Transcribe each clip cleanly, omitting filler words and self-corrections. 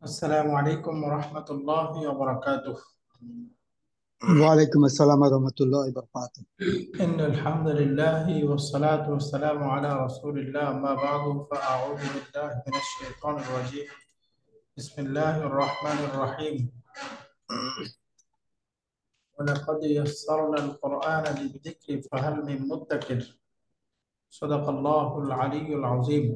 السلام عليكم ورحمة الله وبركاته. ওয়ালাইকুম আসসালাম রহমতুল্লাহ বারাকাতুহু। إن الحمد لله والصلاة والسلام على رسول الله، أما بعد فأعوذ بالله من الشيطان الرجيم. بسم الله الرحمن الرحيم. ولقد يسرنا القرآن للذكر فهل من مدكر. صدق الله العلي العظيم.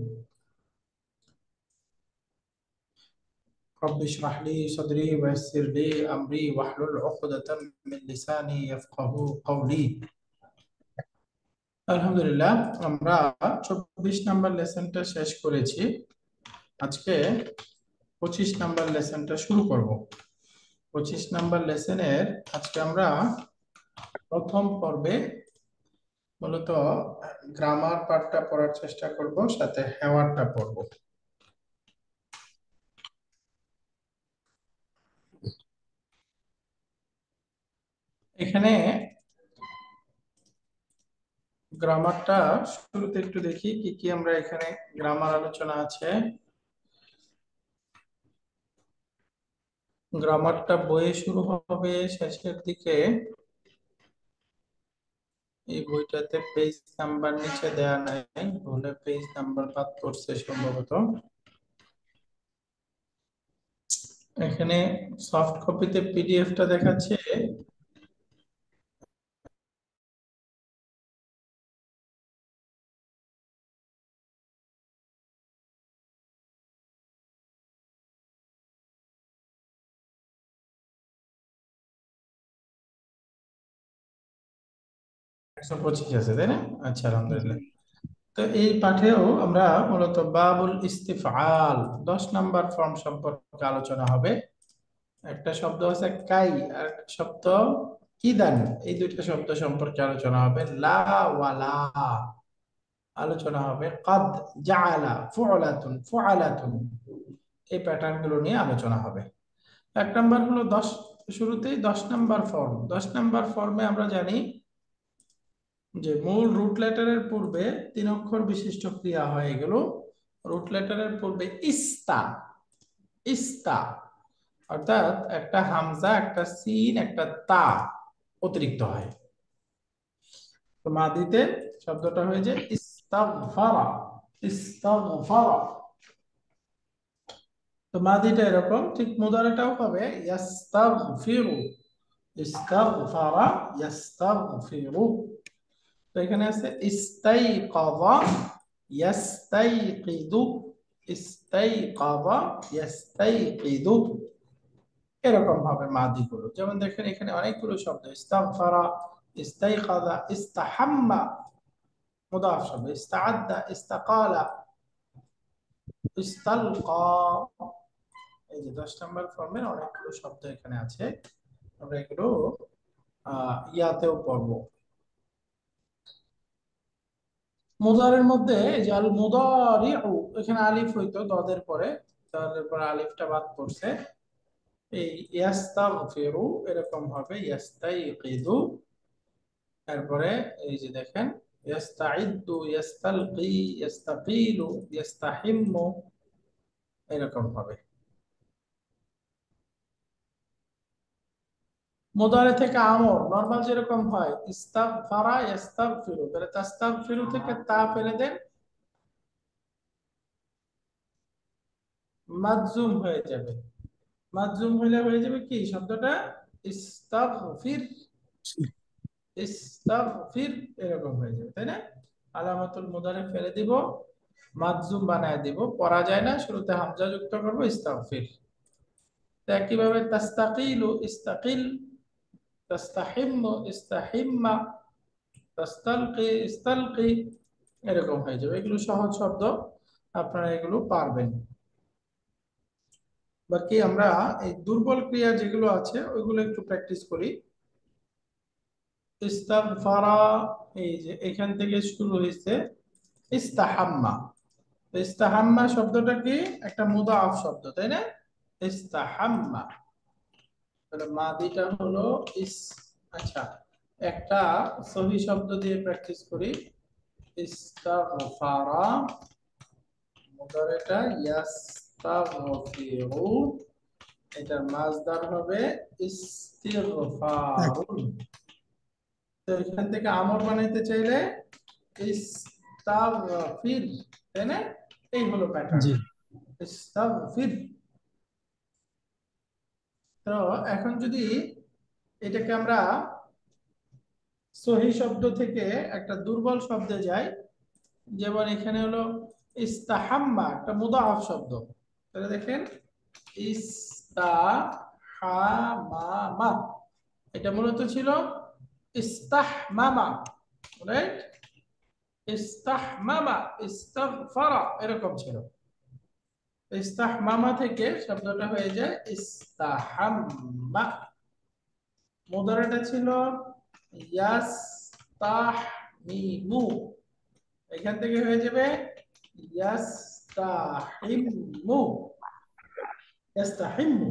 رب اشرح لي صدري ويسر لي أمري واحلل عقدة من لساني يفقه قولي. আলহামদুলিল্লাহ, আমরা 24 নাম্বার লেসনটা শেষ করেছি। আজকে 25 নাম্বার লেসনটা শুরু করব। 25 নাম্বার লেসনের আজকে আমরা প্রথম পর্বে মূলত গ্রামার পার্টটা পড়ার চেষ্টা করব, সাথে হেওয়ারটা পড়ব। এখানে গ্রামারটা শুরুতে একটু দেখি কি কি আমরা এখানে গ্রামার আলোচনা আছে। গ্রামারটা বইয়ে শুরু হবে শেষের দিকে। এই বইটাতে পেজ নাম্বার নিচে দেয়া নাই, ভুলে পেজ নাম্বার বাদ করছে সম্ভবত। এখানে সফট কপিতে পিডিএফটা দেখাচ্ছে 125 আছে, তাই না? আচ্ছা, আলহামদুলিল্লাহ। তো এই পাঠেও আমরা মূলত বাবুল ইস্তিফআল 10 নাম্বার ফর্ম সম্পর্কে আলোচনা হবে। একটা শব্দ আছে কাই, আর একটা শব্দ ইদান। এই দুইটা শব্দ সম্পর্কে আলোচনা হবে। লা ওয়ালা আলোচনা হবে। কাদ, জাআলা, ফুআলাতুন, ফুআলাতুন, এই প্যাটার্ন গুলো নিয়ে আলোচনা হবে। এক নাম্বার হলো 10, শুরুতেই 10 নাম্বার ফর্ম। 10 নাম্বার ফর্মে আমরা জানি যে মূল রুট লেটারের পূর্বে 3 অক্ষর বিশিষ্ট ক্রিয়া হয়। এগুলো রুট লেটারের পূর্বে ইস্তা, ইস্তা অর্থাৎ একটা হামজা, একটা সিন, একটা তা অতিরিক্ত হয়। তো মাদিতে শব্দটা হয়ে যায় ইস্তাগফারা, ইস্তাগফারা। তো মাদিটা এরকম, ঠিক মুদারিটাও হবে ইয়াস্তাগফিরু, ইস্তাগফারা ইয়াস্তাগফিরু। তো এখানে আছে ইস্তাইকাযা ইয়াস্তাইকিযু, ইস্তাইকাযা ইয়াস্তাইকিযু। এরকম ভাবে মাদি গুলো, যেমন দেখেন এখানে অনেকগুলো শব্দ ইস্তাগফারা, ইস্তাইকাযা, ইস্তাহাম্মা মুদাফ শব্দ, ইস্তাআদ্দা, ইস্তাকালা, ইস্তালকা। এই যে 10 নম্বর ফর্মের অনেকগুলো শব্দ এখানে আছে। আমরা এগুলো ইয়াতেও পড়বো। মুদারের মধ্যে এই যে আল মুদারিউ, এখানে আলিফ হইতো দদের পরে, দদের পরে আলিফটা বাদ পড়ছে। এই ইয়াস্তাগফিরু এরকম হবে ইয়াস্তাইকিযু। তারপরে এই যে দেখেন ইয়াস্তাইদ্দু, ইয়াস্তালকি, ইয়াস্তাকিলু, ইয়াস্তাহিম্মু, এরকম হবে। মুদারে থেকে আমর নরমাল যেরকম হয় ইস্তাগফারা ইয়াস্তাগফিরু, তাহলে তাস্তাগফিরু থেকে তা ফেলে দেন, মাজজুম হয়ে যাবে। মাজজুম হলে হয়ে যাবে কি শব্দটা ইস্তাগফির, ইস্তাগফির, এরকম হয়ে যাবে, তাই না? আলামাতুল মুদারে ফেলে দিব, মাজজুম বানায় দিব, পড়া যায় না, শুরুতে হামজা যুক্ত করব ইস্তাগফির। তো একইভাবে তাস্তাকিলু, ইস্তাকিল, তাস্তাহিম্মু, ইস্তাহিম্মা, তাস্তালকি, ইস্তালকি, এরকম হয়ে যাবে। এগুলো সহজ শব্দ, আপনারা এগুলো পারবেন। বাকি আমরা এই দুর্বল ক্রিয়া যেগুলো আছে ওইগুলো একটু প্র্যাকটিস করি। ইস্তাগফারা, এই যে এখান থেকে শুরু হয়েছে ইস্তাহাম্মা। তো ইস্তাহাম্মা শব্দটা কি একটা মুদাআফ শব্দ, তাই না? ইস্তাহাম্মা, তাহলে মাদিটা হলো ইস। আচ্ছা, একটা সহি শব্দ দিয়ে প্র্যাকটিস করি। ইস্তাগফারা, মুদারিটা ইস্তাগফিরু, এটার মাজদার হবে ইস্তিগফারুন। তো এখান থেকে আমর বানাইতে চাইলে ইস্তাগফির, তাই না? এই হলো প্যাটার্ন, জি ইস্তাগফির। তো এখন যদি এটাকে আমরা সহি শব্দ থেকে একটা দুর্বল শব্দে যাই, যেমন এখানে হলো ইস্তাহাম্মা, একটা মুদাআফ শব্দ। তাহলে দেখেন ইস্তাহামামা, এটা মূলত ছিল ইস্তাহমামা, রাইট? ইস্তাহমামা, ইস্তাগফারা, এরকম ছিল। ইস্তাহমামা থেকে শব্দটা হয়ে যায় ইস্তাহাম্মা। মুদারাটা ছিল ইয়াস্তাহমিমু, এখান থেকে হয়ে যাবে ইয়াস্তাহিম্মু, ইয়াস্তাহিম্মু।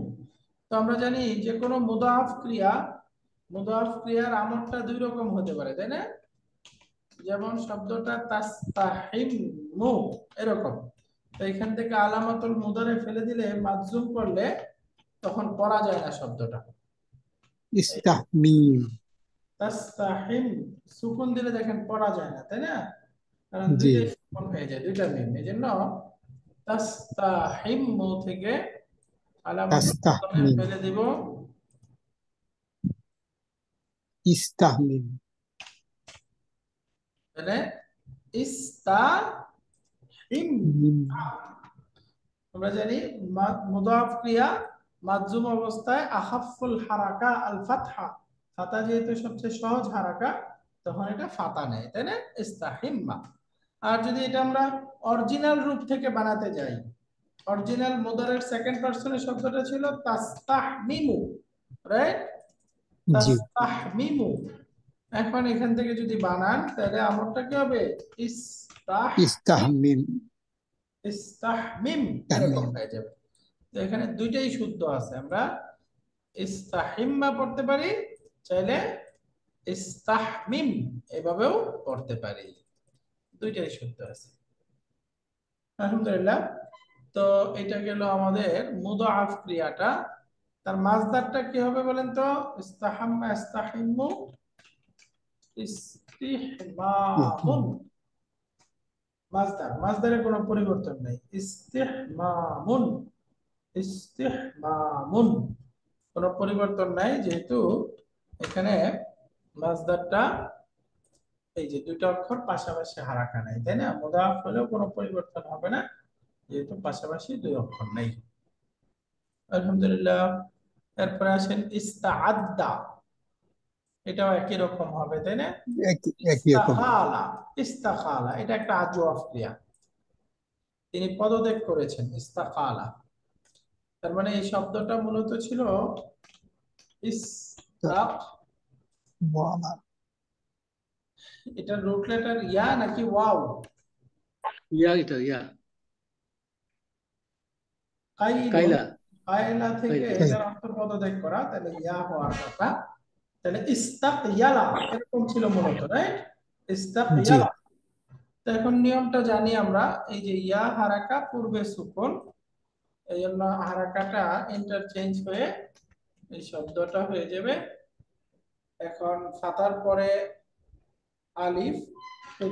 তো আমরা জানি যে কোনো মুদাফ ক্রিয়ার আমরটা দুই রকম হতে পারে, তাই না? যেমন শব্দটা তাস্তাহিম্মু, এরকম। তো এখান থেকে আলামাতুল মুদারে ফেলে দিলে, মাজজুম করলে, তখন পড়া যায় না শব্দটা। ইস্তাহমিম তাস্তাহিম সুকুন দিলে দেখেন পড়া যায় না, তাই না? কারণ জি দুইটাই সুকুন হয়ে যায়, দুইটা মিম। এজন্য তাস্তাহিম্মু থেকে আলামাতুল মুদারে তাস্তাহমিম ফেলে দিব ইস্তাহমিম তাহলে ইস্তাহিম। মিম আমরা জানি মুদাফ ক্রিয়া মাজজুম অবস্থায় আখাফুল হারাকা আল ফাতহা, ফাতা যেহেতু সবচেয়ে সহজ হারাকা, তখন এটা ফাতা নেয়, তাই না? ইস্তাহিম্মা। আর যদি এটা আমরা অরিজিনাল রূপ থেকে বানাতে যাই, অরিজিনাল মুদারের সেকেন্ড পারসনের শব্দটা ছিল তাস্তাহমিমু, রাইট? জি তাস্তাহমিমু। এখন এখান থেকে যদি বানান, তাহলে আমরটা কি হবে? ইস্তাহমিম ইস্তাহমিম, এরকম তাহমিম হয়ে যাবে। তো এখানে দুইটাই শুদ্ধ আছে, আমরা ইস্তাহিম্মা পড়তে পারি, চাইলে ইস্তাহমিম এভাবেও পড়তে পারি, দুইটাই শুদ্ধ আছে। আলহামদুলিল্লাহ। তো এটা গেল আমাদের মুদাআফ ক্রিয়াটা। তার মাজদারটা কি হবে বলেন তো? ইস্তাহাম্মা, ইস্তাহিম্মু, ইস্তিহমামুন। মাজদারে কোনো পরিবর্তন নেই, ইস্তিহমামুন, ইস্তিহমামুন, কোনো পরিবর্তন নাই, যেহেতু এখানে মাজদারটা এই যে দুইটা অক্ষর পাশাপাশি হারাকা নাই, তাই না? মুদাফ হলেও কোনো পরিবর্তন হবে না, যেহেতু পাশাপাশি দুই অক্ষর নাই। আলহামদুলিল্লাহ। এরপরে আসেন ইস্তাআদ্দা, এটাও একই রকম হবে, তাই না? একই রকম ইস্তাখালা, ইস্তাখালা এটা একটা আজওয়াফ ক্রিয়া, তিনি পদত্যাগ করেছেন, ইস্তাখালা। তার মানে এই শব্দটা মূলত ছিল ইস্তাক, ওয়ালা এটা রুট লেটার ইয়া নাকি ওয়াও? ইয়া, এটা ইয়া, কাইলুন, কাইলা, কায়লা থেকে কাইলা। এটার অর্থ পদত্যাগ করা, তাহলে ইয়া হওয়ার কথা। তাহলে ইস্তাকয়ালা এরকম ছিল মূলত, রাইট? জি ইস্তাকয়ালা। তো এখন নিয়মটা জানি আমরা, এই যে ইয়া হারাকা পূর্বে সুকুন, এই জন্য হারাকাটা ইন্টারচেঞ্জ হয়ে এই শব্দটা হয়ে যাবে এখন ফাতার পরে আলিফ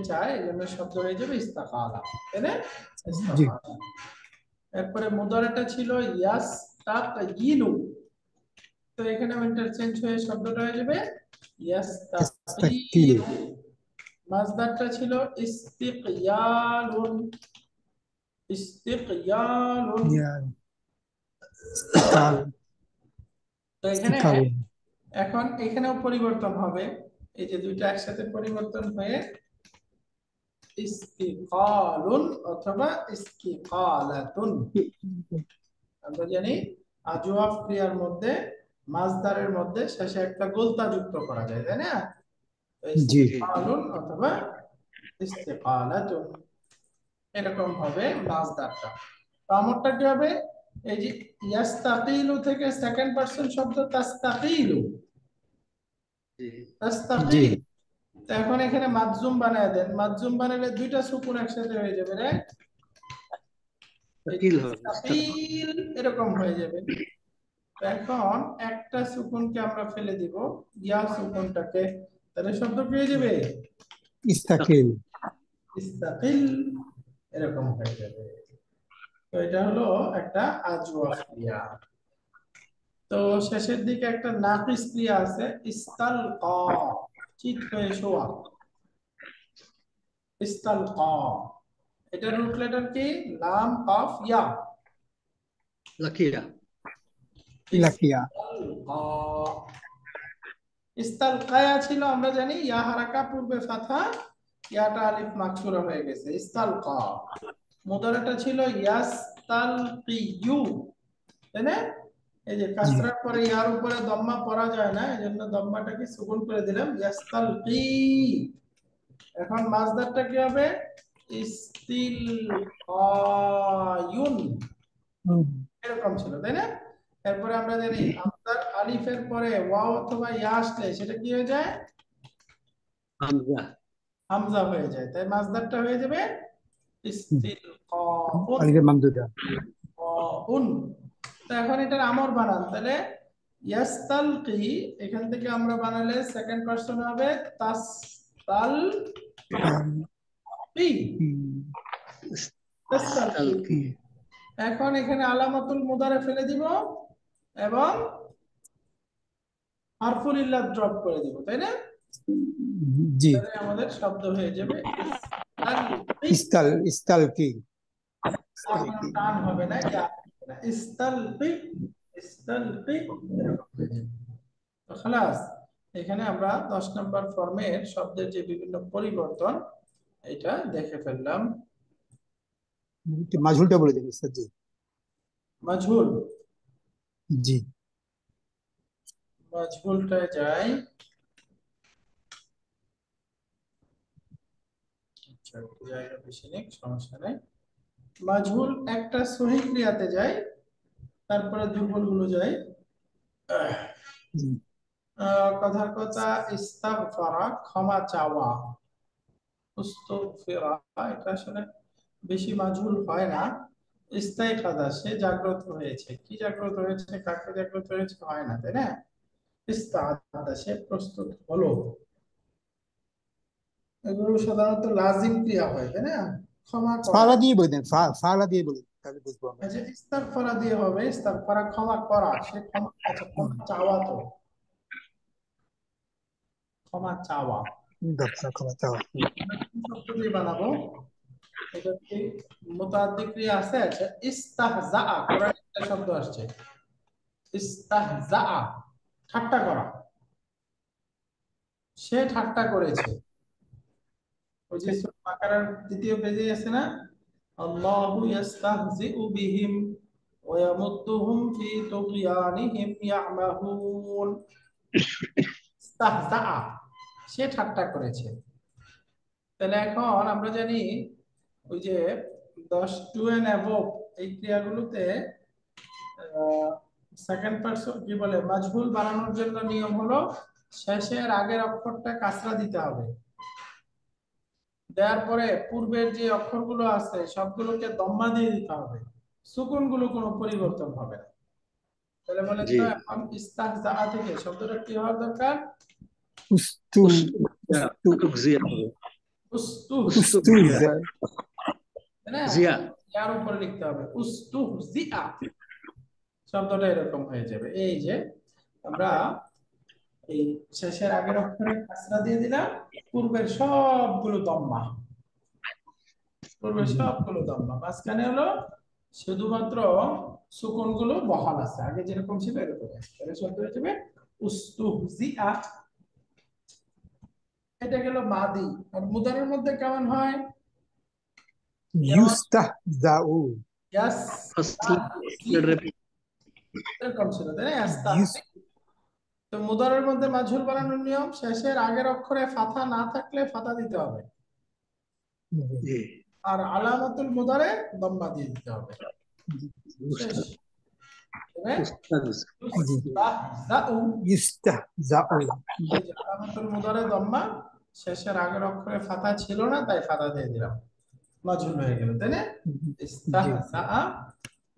চায়, এই জন্য শব্দ হয়ে যাবে ইস্তাকালা, তাই না? জি ইস্তাকালা। এরপরে মুদারাটা ছিল ইয়াস্তাকিলু, তো এখানে ইন্টারচেঞ্জ হয়ে শব্দটা হয়ে যাবে ইস্তাকিলু ইয়াস্তাকিলু। মাজদারটা ছিল ইস্তিকয়ালুন, ইস্তিকয়ালুন। ইয়া ইস্তিকাল তো এখানে ইস্তিকালুন এখন এখানেও পরিবর্তন হবে, এই যে দুইটা একসাথে পরিবর্তন হয়ে ইস্তিকালুন অথবা ইস্তিকালাতুন। আমরা জানি আজওয়াফ ক্রিয়ার মধ্যে মাজদারের মধ্যে শেষে একটা গোলতা যুক্ত করা যায়, তাই না? তো জি ইস্তিকালুন অথবা ইস্তিকালাতুন, এরকম হবে মাজদারটা। তো আমরটা কি হবে? এই যে ইয়াস্তাকিলু থেকে সেকেন্ড পারসন শব্দ তাস্তাকিলু, জি, জি তাস্তাকিল। তো এখন এখানে মাজজুম বানায় দেন, মাজজুম বানালে দুইটা সুকুন একসাথে হয়ে যাবে, রাইট? তাকিল হবে ইস্তাকিল এরকম হয়ে যাবে। তো এখন একটা সুকুনকে আমরা ফেলে দিব, ইয়া সুকুনটাকে, তাহলে শব্দ কি হয়ে যাবে? ইস্তাকিল। ইস্তাকিল এরকম হয়ে যাবে। তো এটা হলো একটা আজওয়াফ ক্রিয়া। তো শেষের দিকে একটা নাকিস ক্রিয়া আছে, ইস্তালকা, চিত হয়ে শোয়া, ইস্তালকা। এটার রুট লেটার কি? লাম কাফ ইয়া। লাকিয়া লাকিয়া। ইস্তালকা, ইস্তালকায়া ছিল আমরা জানি ইয়া হারাকা পূর্বে ফাথা, ইয়াটা আলিফ মাকসুরা হয়ে গেছে, ইস্তালকা। মুদারাটা ছিল ইয়াস্তালকিয়ু, তাই না? এই যে জি কাসরার পরে ইয়ার উপরে দম্মা পড়া যায় না, এজন্য দম্মাটাকে সুকুন করে দিলাম, ইয়াস্তালকি। এখন মাসদারটা কি হবে? ইস্তিলকায়ুন, হুম, এরকম ছিল, তাই না? এরপরে আমরা জানি হামজার আলিফের পরে ওয়াও অথবা ইয়া আসলে সেটা কি হয়ে যায়? হামজা হামজা হয়ে যায়, তাই মাসদারটা হয়ে যাবে ইস্তিলকাউন। আলিফে মামদুদা। উন। তো এখন এটার আমর বানান, তাহলে ইয়াস্তালকি, এখান থেকে আমরা বানালে সেকেন্ড পারসন হবে তাসতালকি, তাসতালকি। তালকি এখন এখানে আলামাতুল মুদারে ফেলে দিব এবং হারফুল ইল্লাত ড্রপ করে দিব, তাই না? জি তাহলে আমাদের শব্দ হয়ে যাবে ইস্তালকি। ইস্তালকি। কোনো টান হবে না, ইয়া হবে না, ইস্তালকি, ইস্তালকি এরকম হয়ে যাবে। তো খালাস, এখানে আমরা 10 নম্বর ফর্মের শব্দের যে বিভিন্ন পরিবর্তন এটা দেখে ফেললাম। মাজহুলটা বলে দিন স্যার। জি মাজহুল, জি মাজহুলটায় যাই। আচ্ছা, একটু জায়গা বেশি নেই, সমস্যা নেই। মাজহুল একটা সহিহ ক্রিয়াতে যায়, তারপরে দুর্বল গুলো যায়। জি কথার কথা, ইস্তাগফারা ক্ষমা চাওয়া, উস্তাগফিরা এটা আসলে বেশি মাজহুল হয় না। ইস্তাইকাযা সে জাগ্রত হয়েছে, কি জাগ্রত হয়েছে, কাকে জাগ্রত হয়েছে হয় না, তাই না? ইস্তাআদা সে প্রস্তুত হলো। এগুলো সাধারণত লাজিম ক্রিয়া হয়, তাই না? ক্ষমা করা। ফালা দিয়ে বলে দেন, ফালা দিয়ে বলে দিন, তাহলে বুঝবো আমরা। আচ্ছা, ইস্তাগফারা দিয়ে হবে, ইস্তাগফারা ক্ষমা করা, সে ক্ষমা, আচ্ছা ক্ষমা চাওয়া, তো ক্ষমা চাওয়া দরকার ক্ষমা চাওয়া। কি শব্দ দিয়ে বানাবো? এটা কি মুতাআদ্দি ক্রিয়া আছে? আচ্ছা, ইস্তাহজা, কোরআনে একটা শব্দ আসছে ইস্তাহজা, ঠাট্টা করা, সে ঠাট্টা করেছে। ওই যে সূরা বাকারার দ্বিতীয় পেজে আছে না, আল্লাহু ইস্তাহজিউ বিহিম ওয়া ইয়ামুদ্দুহুম ফি তুগয়ানিহিম ইয়ামাহুন। ইস্তাহজা, সে ঠাট্টা করেছে। তাহলে এখন আমরা জানি ওই যে 10 টু এন্ড অ্যাবভ এই ক্রিয়াগুলোতে সেকেন্ড পারসন কি বলে, মাজহুল বানানোর জন্য নিয়ম হলো শেষের আগের অক্ষরটা কাসরা দিতে হবে, দেওয়ার পরে পূর্বের যে অক্ষরগুলো আছে সবগুলোকে দম্মা দিয়ে দিতে হবে, সুকুনগুলো কোনো পরিবর্তন হবে না। তাহলে বলেন জি তো এখন ইস্তাহজা থেকে শব্দটা কি হওয়ার দরকার? উস্তু উস্তু উকজিয়া হবে উস্তুহজিয়া, উস্তুজা। তাই না? জিয়া ইয়ার উপরে লিখতে হবে উস্তুহজিয়া, শব্দটা এরকম হয়ে যাবে। এই যে আমরা এই শেষের আগের অক্ষরে কাসরা দিয়ে দিলাম, পূর্বের সবগুলো দম্মা, পূর্বের সবগুলো দম্মা, মাঝখানে হলো শুধুমাত্র সুকুন গুলো বহাল আছে, আগে যেরকম ছিল এরকম আছে। তাহলে শব্দ হয়ে যাবে উস্তুহজিআ। এটা গেল মাদি। আর মুদারের মধ্যে কেমন হয়? যেমন ইউস্তাহজাউ। ইয়াস, ফার্স্ট তাহজি, এরকম ছিল, তাই না? ইউস ইয়াস্তাহজি। তো মুদারের মধ্যে মাজহুল বানানোর নিয়ম, শেষের আগের অক্ষরে ফাথা না থাকলে ফাথা দিতে হবে, জি আর আলামাতুল মুদারে দম্মা দিয়ে দিতে হবে। শেষ। তবে উস্তাদ জি ইস্তাহজাউ, ইউস্তাহজাউ। এই যে আলামাতুল মুদারে দম্মা, শেষের আগের অক্ষরে ফাথা ছিল না তাই ফাথা দিয়ে দিলাম। মাজহুল হয়ে গেল, তাই না? জি ইস্তাহজা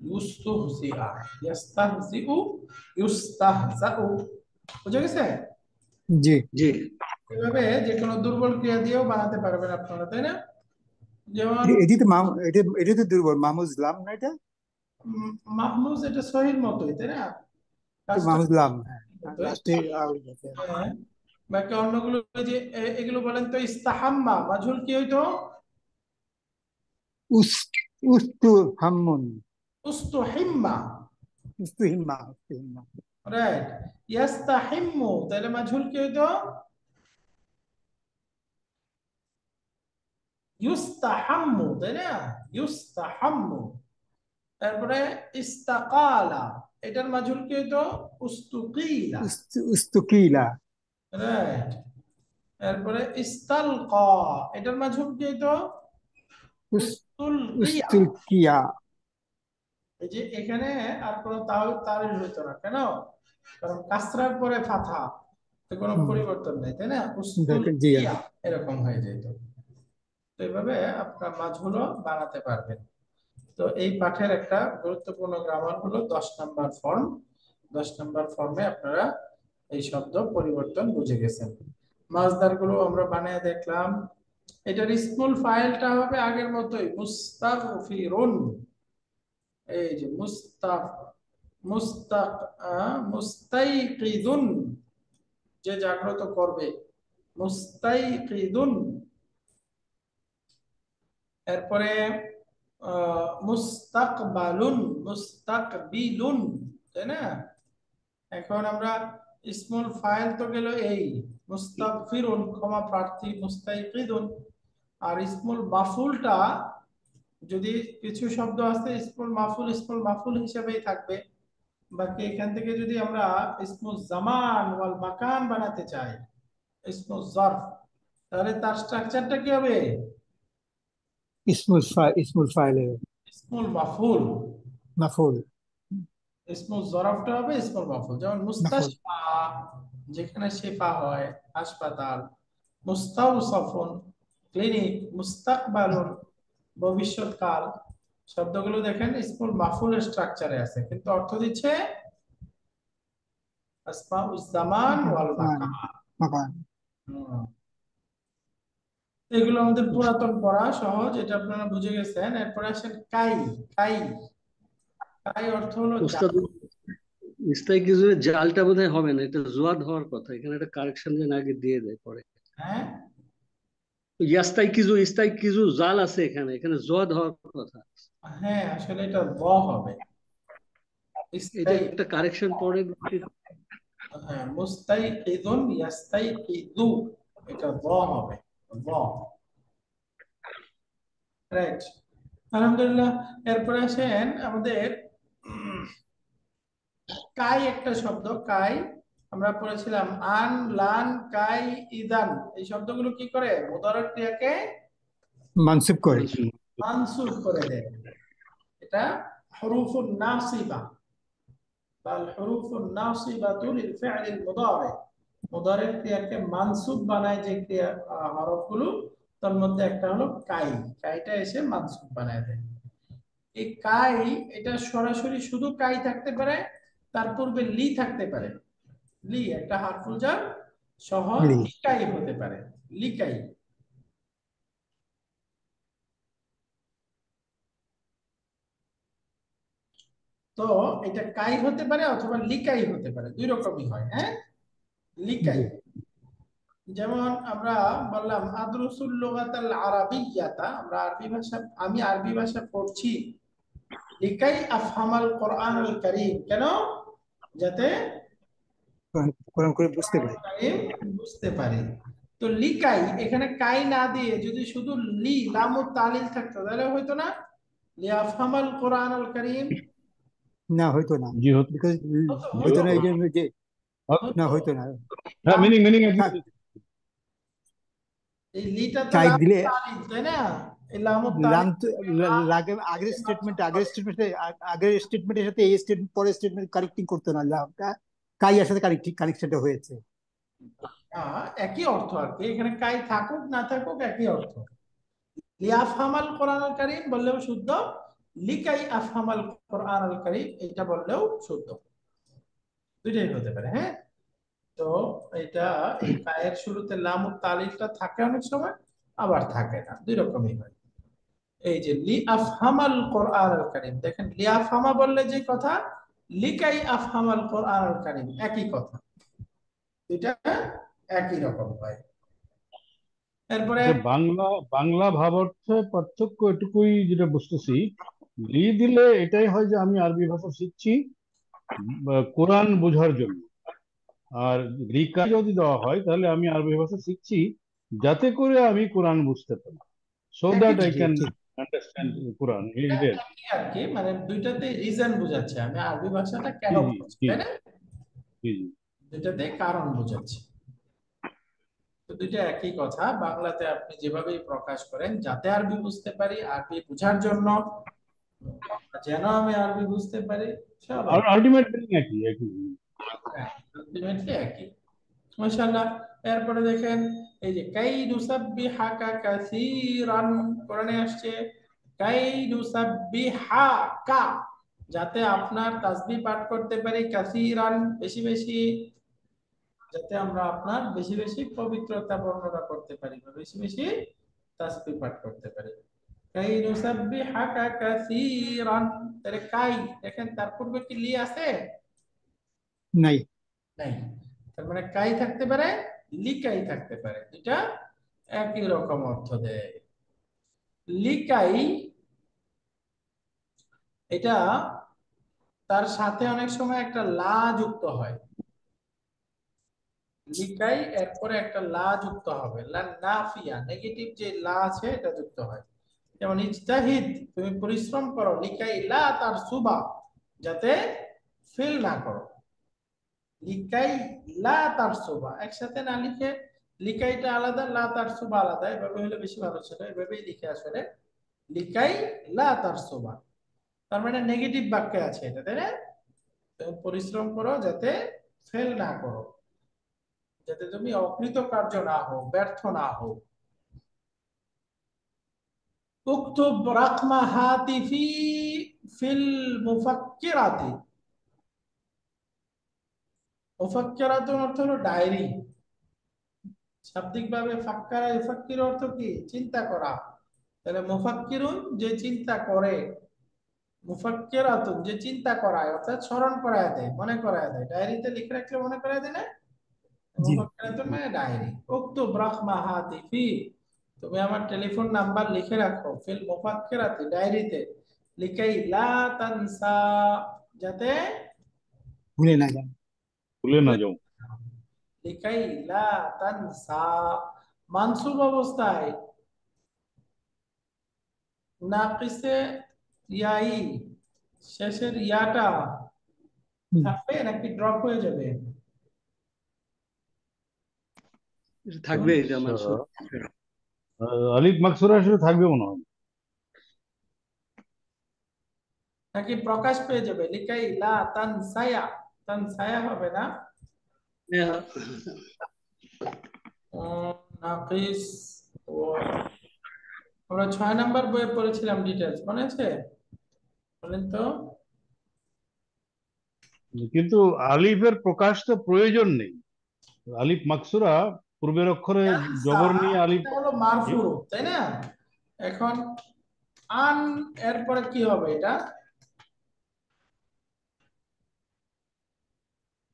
ইউস্তুহজিআ, ইস্তাহজিউ ইউস্তাহজাউ। বুঝে গেছে? জি জি এভাবে যে কোনো দুর্বল ক্রিয়া দিয়েও বানাতে পারবেন আপনারা, তাই না? যেমন এটি তো এটি তো দুর্বল মামুজলাম না এটা? মাহমুজ, এটা সহির মতোই, তাই না? তো কাজটা মামুজলাম, হ্যাঁ, মতোই। লাস্টে হ্যাঁ, বাকি অন্যগুলো ওই যে এগুলো বলেন তো, ইস্তাহাম্মা মাজহুল কি হইতো? উস উস্তু হাম্মুন, উস্তুহিম্মা, উস্তুহিম্মা। রাইট। ইয়াস্তাহিম্মু, তাহলে মাজহুল কি হইতো? ইউস্তাহাম্মু, তাই না? ইউস্তাহাম্মু। তারপরে ইস্তাকালা, এটার মাজহুল কি হইতো? উস্তুকিলা, উস্তুকিলা, রাইট। তারপরে ইস্তালকা, এটার মাজহুল কি হইতো? উস উস্তুলকিয়া। উস্তুলকিয়া। এই যে এখানে আর কোনো তাও তারির হইতো না, কেন? কারণ কাসরার পরে ফাথা, তো কোনো হুম, পরিবর্তন নেই, তাই না? জি। উস্তুলকিয়া এরকম হয়ে যেত। তো এইভাবে আপনার মাঝগুলো বানাতে পারবেন। তো এই পাঠের একটা গুরুত্বপূর্ণ গ্রামার হলো 10 নম্বর ফর্ম। 10 নম্বর ফর্মে আপনারা এই শব্দ পরিবর্তন বুঝে গেছেন। মাছদার গুলো আমরা বানিয়ে দেখলাম। এটার স্মল ফাইলটা হবে আগের মতোই, মুস্তাগফিরুন। এই যে মুস্তাক মুস্তাইকিদুন, যে জাগ্রত করবে, মুস্তাইকিদুন। এরপরে মুস্তাকবালুন, মুস্তাকবিলুন, তাই না? এখন আমরা স্মল ফাইল তো গেল এই মুস্তাগফিরুন, ক্ষমা প্রার্থী, মুস্তাইকিদুন। আর স্মল মাফুলটা, যদি কিছু শব্দ আছে স্মল মাফুল হিসেবেই থাকবে। বাকি এখান থেকে যদি আমরা ইসমুল জামান ওয়াল মাকান বানাতে চাই, ইসমুল জরফ, তাহলে তার স্ট্রাকচারটা কি হবে? ইসমুল ফাইলে ইসমুল মাফুল। মাফুল, ইসমুল জরফটা হবে ইসমুল মাফুল। যেমন মাফুল। মুস্তাশফা, যেখানে শেফা হয়, হাসপাতাল। মুস্তাউসাফুন, ক্লিনিক। মুস্তাকবালুন, ভবিষ্যৎকাল। শব্দগুলো দেখেন ইসমুল মাফুলের স্ট্রাকচারে আছে, কিন্তু অর্থ দিচ্ছে আসমাউজ জামান ওয়াল মাকান, মাকান। মাকান। হুম। এগুলো আমাদের পুরাতন পড়া, সহজ, এটা আপনারা বুঝে গেছেন। এরপরে আসেন কাই। কাই, কাই অর্থ হলো ওস্তাদ, জাদু। ইস্তাইকিজুর জালটা বোধহয় হবে না, এটা জোয়াদ হওয়ার কথা, এখানে একটা কারেকশন যেন আগে দিয়ে দেয় পরে। হ্যাঁ, ইয়াস্তাইকিজু ইস্তাইকিজু জাল আছে এখানে, এখানে জোয়াদ হওয়ার কথা। হ্যাঁ, আসলে এটা ব হবে। এটা ইস্তাই, একটা কারেকশন পরে। হ্যাঁ, মুস্তাইকিদুন ইয়াস্তাইকিদু, এটা ব হবে, ব। রাইট, আলহামদুলিল্লাহ। এরপরে আসেন আমাদের কাই, একটা শব্দ কাই। আমরা পড়েছিলাম আন, লান, কাই, ইদান। এই শব্দগুলো কি করে? মুদারার ক্রিয়াকে মানসুব করে। মানসুব। মানসুব করে দেয়। এটা হরুফুন নাসিবা, বাল হরুফুন নাসিবাতু লিল ফি'লিল মুদারি। মুদারির ক্রিয়াকে মানসুব বানায় যে ক্রিয়া হরফগুলো, তার মধ্যে একটা হলো কাই। কাইটা এসে মানসুব বানায় দেয়। এই কাই, এটা সরাসরি শুধু কাই থাকতে পারে, তার পূর্বে লি থাকতে পারে। লি একটা হারফুল জার সহ লি, লিকাই হতে পারে, লিকাই। তো এটা কাই হতে পারে অথবা লিকাই হতে পারে, দুই রকমই হয়। হ্যাঁ, লিকাই। জি। যেমন আমরা বললাম আদরুসুল লুগাতাল আরাবিয়াতা, আমরা আরবি ভাষা, আমি আরবি ভাষা পড়ছি। লিকাই আফহামাল কোরআনুল কারীম, কেন? যাতে কোরআন করে বুঝতে কোরআনুল পারি। কারীম বুঝতে পারি। তো লিকাই, এখানে কাই না দিয়ে যদি শুধু লি লামুত তালিল থাকতো, তাহলে হয়তো না লিয়াফহামাল কোরআনুল কারীম। না, হয়তো না, জি হতো। বিকজ হতো, জি হয়তো হতো, না, হতো। এই জন্য যে না, হতো। হয়তো না। হ্যাঁ, লাম, মিনিং থাক, এই লিটা তো কাই লামুত দিলে তালিল, তাই না? এই লামুত তালিল লাম লাগে আগের স্টেটমেন্ট, আগের স্টেটমেন্টের সাথে এই স্টেটমেন্ট পরের স্টেটমেন্ট কানেক্টিং করতে না, লামটা কাই এর সাথে কানেকশনটা হয়েছে। একই অর্থ আর কি, এখানে কাই থাকুক না থাকুক একই অর্থ। লিয়াফহামাল কোরআন আল কারীম বললেও শুদ্ধ, লিকাই আফহামাল কোরআন আল কারীম এটা বললেও শুদ্ধ, দুইটাই হতে পারে। হ্যাঁ, তো এটা এই কায়ের শুরুতে লামুত তালিলটা থাকে অনেক সময়, আবার থাকে না, দুই রকমই হয়। এই যে লি আফহামাল কোরআন আল কারীম, দেখেন লি আফহামা বললে যে কথা, লিকাই আফহামাল কোরআন আল কারীম একই কথা, দুইটা একই রকম হয়। এরপরে আচ্ছা, বাংলা বাংলা ভাবার্থে পার্থক্য এটুকুই যেটা বুঝতেছি, লি দিলে এটাই হয় যে আমি আরবি ভাষা শিখছি কোরআন বোঝার জন্য, আর রিকা যদি দেওয়া হয় তাহলে আমি আরবি ভাষা শিখছি যাতে করে আমি কোরআন বুঝতে পারি, সো একই দ্যাট আই জি ক্যান ঠিক। আন্ডারস্ট্যান্ড কোরআন। একই আর কি, মানে দুইটাতে রিজন বোঝাচ্ছে আমি আরবি ভাষাটা কেন জি জি পড়ছি, জি তাই না? জি জি। দুইটাতে কারণ বোঝাচ্ছে। তো দুইটা একই কথা, বাংলাতে আপনি যেভাবেই প্রকাশ করেন, যাতে আরবি বুঝতে পারি, আরবি বোঝার জন্য, যেন আমি আরবি বুঝতে পারি, সব আর একই। আলটিমেট মিনিং একই একই। হ্যাঁ, ultimately একই। মাশাআল্লাহ। এরপরে দেখেন এই যে কাই নুসাব্বিহাকা কাসীরান, কোরআনে আসছে কাই নুসাব্বিহাকা, যাতে আপনার তাসবিহ পাঠ করতে পারি, কাসীরান বেশি বেশি, যাতে আমরা আপনার বেশি বেশি পবিত্রতা বর্ণনা করতে পারি বা বেশি বেশি তাসবিহ পাঠ করতে পারি। কাই নুসাব্বিহাকা কাসীরান, তাহলে কাই, দেখেন তার পূর্বে কি লি আছে? নাই। নাই। তার মানে কাই থাকতে পারে, লিকাই থাকতে পারে, দুটা একই রকম অর্থ দেয়। লিকাই এটা তার সাথে অনেক সময় একটা লা যুক্ত হয়, লিকাই এরপরে একটা লা যুক্ত হবে, লা নাফিয়া, নেগেটিভ যে লা আছে এটা যুক্ত হয়। যেমন ইজতাহিদ, তুমি পরিশ্রম করো, লিকাই লা তার সুবা, যাতে ফেল না করো, লিকাই লা তার সুবা একসাথে না লিখে, লিকাইটা আলাদা, লা তার সুবা আলাদা, এভাবে হলে বেশি ভালো ছিল, এভাবেই লিখে আসলে লিকাই লা তার সুবা, তার মানে নেগেটিভ বাক্যে আছে এটা, তাই না? তুমি পরিশ্রম করো যাতে ফেল না করো, যাতে তুমি অকৃতকার্য না হও, ব্যর্থ না হও। উকতুব রাকমা হাতিফি ফিল মুফাক্কিরাতি, মুফাক্কিরাতুর অর্থ হলো ডায়েরি, শাব্দিক ভাবে ফাক্কারা ইউফাক্কির অর্থ কি? চিন্তা করা। তাহলে মুফাক্কিরুন যে চিন্তা করে, মুফাক্কিরাতুন যে চিন্তা করায়, অর্থাৎ স্মরণ করায় দেয়, মনে করায় দেয়, ডায়েরিতে লিখে রাখলে মনে করায় দেয় না? জি মুফাক্কিরাতুন মানে ডায়েরি। উকতুব রাকমা হাতিফি, তুমি আমার টেলিফোন নাম্বার লিখে রাখো, ফিল মুফাক্কিরাতি ডায়েরিতে, লিকাই লা তানসা, যাতে ভুলে না যান। ভুলে না যাও। লিকাই লা তানসা, মানসুব অবস্থায় নাকিসে ইয়াই, শেষের ইয়াটা হুম। থাকবে নাকি ড্রপ হয়ে যাবে? থাকবে এটা আচ্ছা, মানসুর। আলিফ মাকসুরা আসলে থাকবে মনে হয়। নাকি প্রকাশ পেয়ে যাবে? লিকাই লা তানসায়া, তানসায়া হবে না, নাকিস। ও, আমরা 6 নম্বর বইয়ে পড়েছিলাম ডিটেলস, মনে আছে? বলেন তো। কিন্তু আলিফের প্রকাশ তো প্রয়োজন নেই, আলিফ মাকসুরা পূর্বের অক্ষরে ইয়ানসা, জবর নিয়ে আলিফ। এটা হলো মারফু, তাই না? এখন আন এরপরে কি হবে? এটা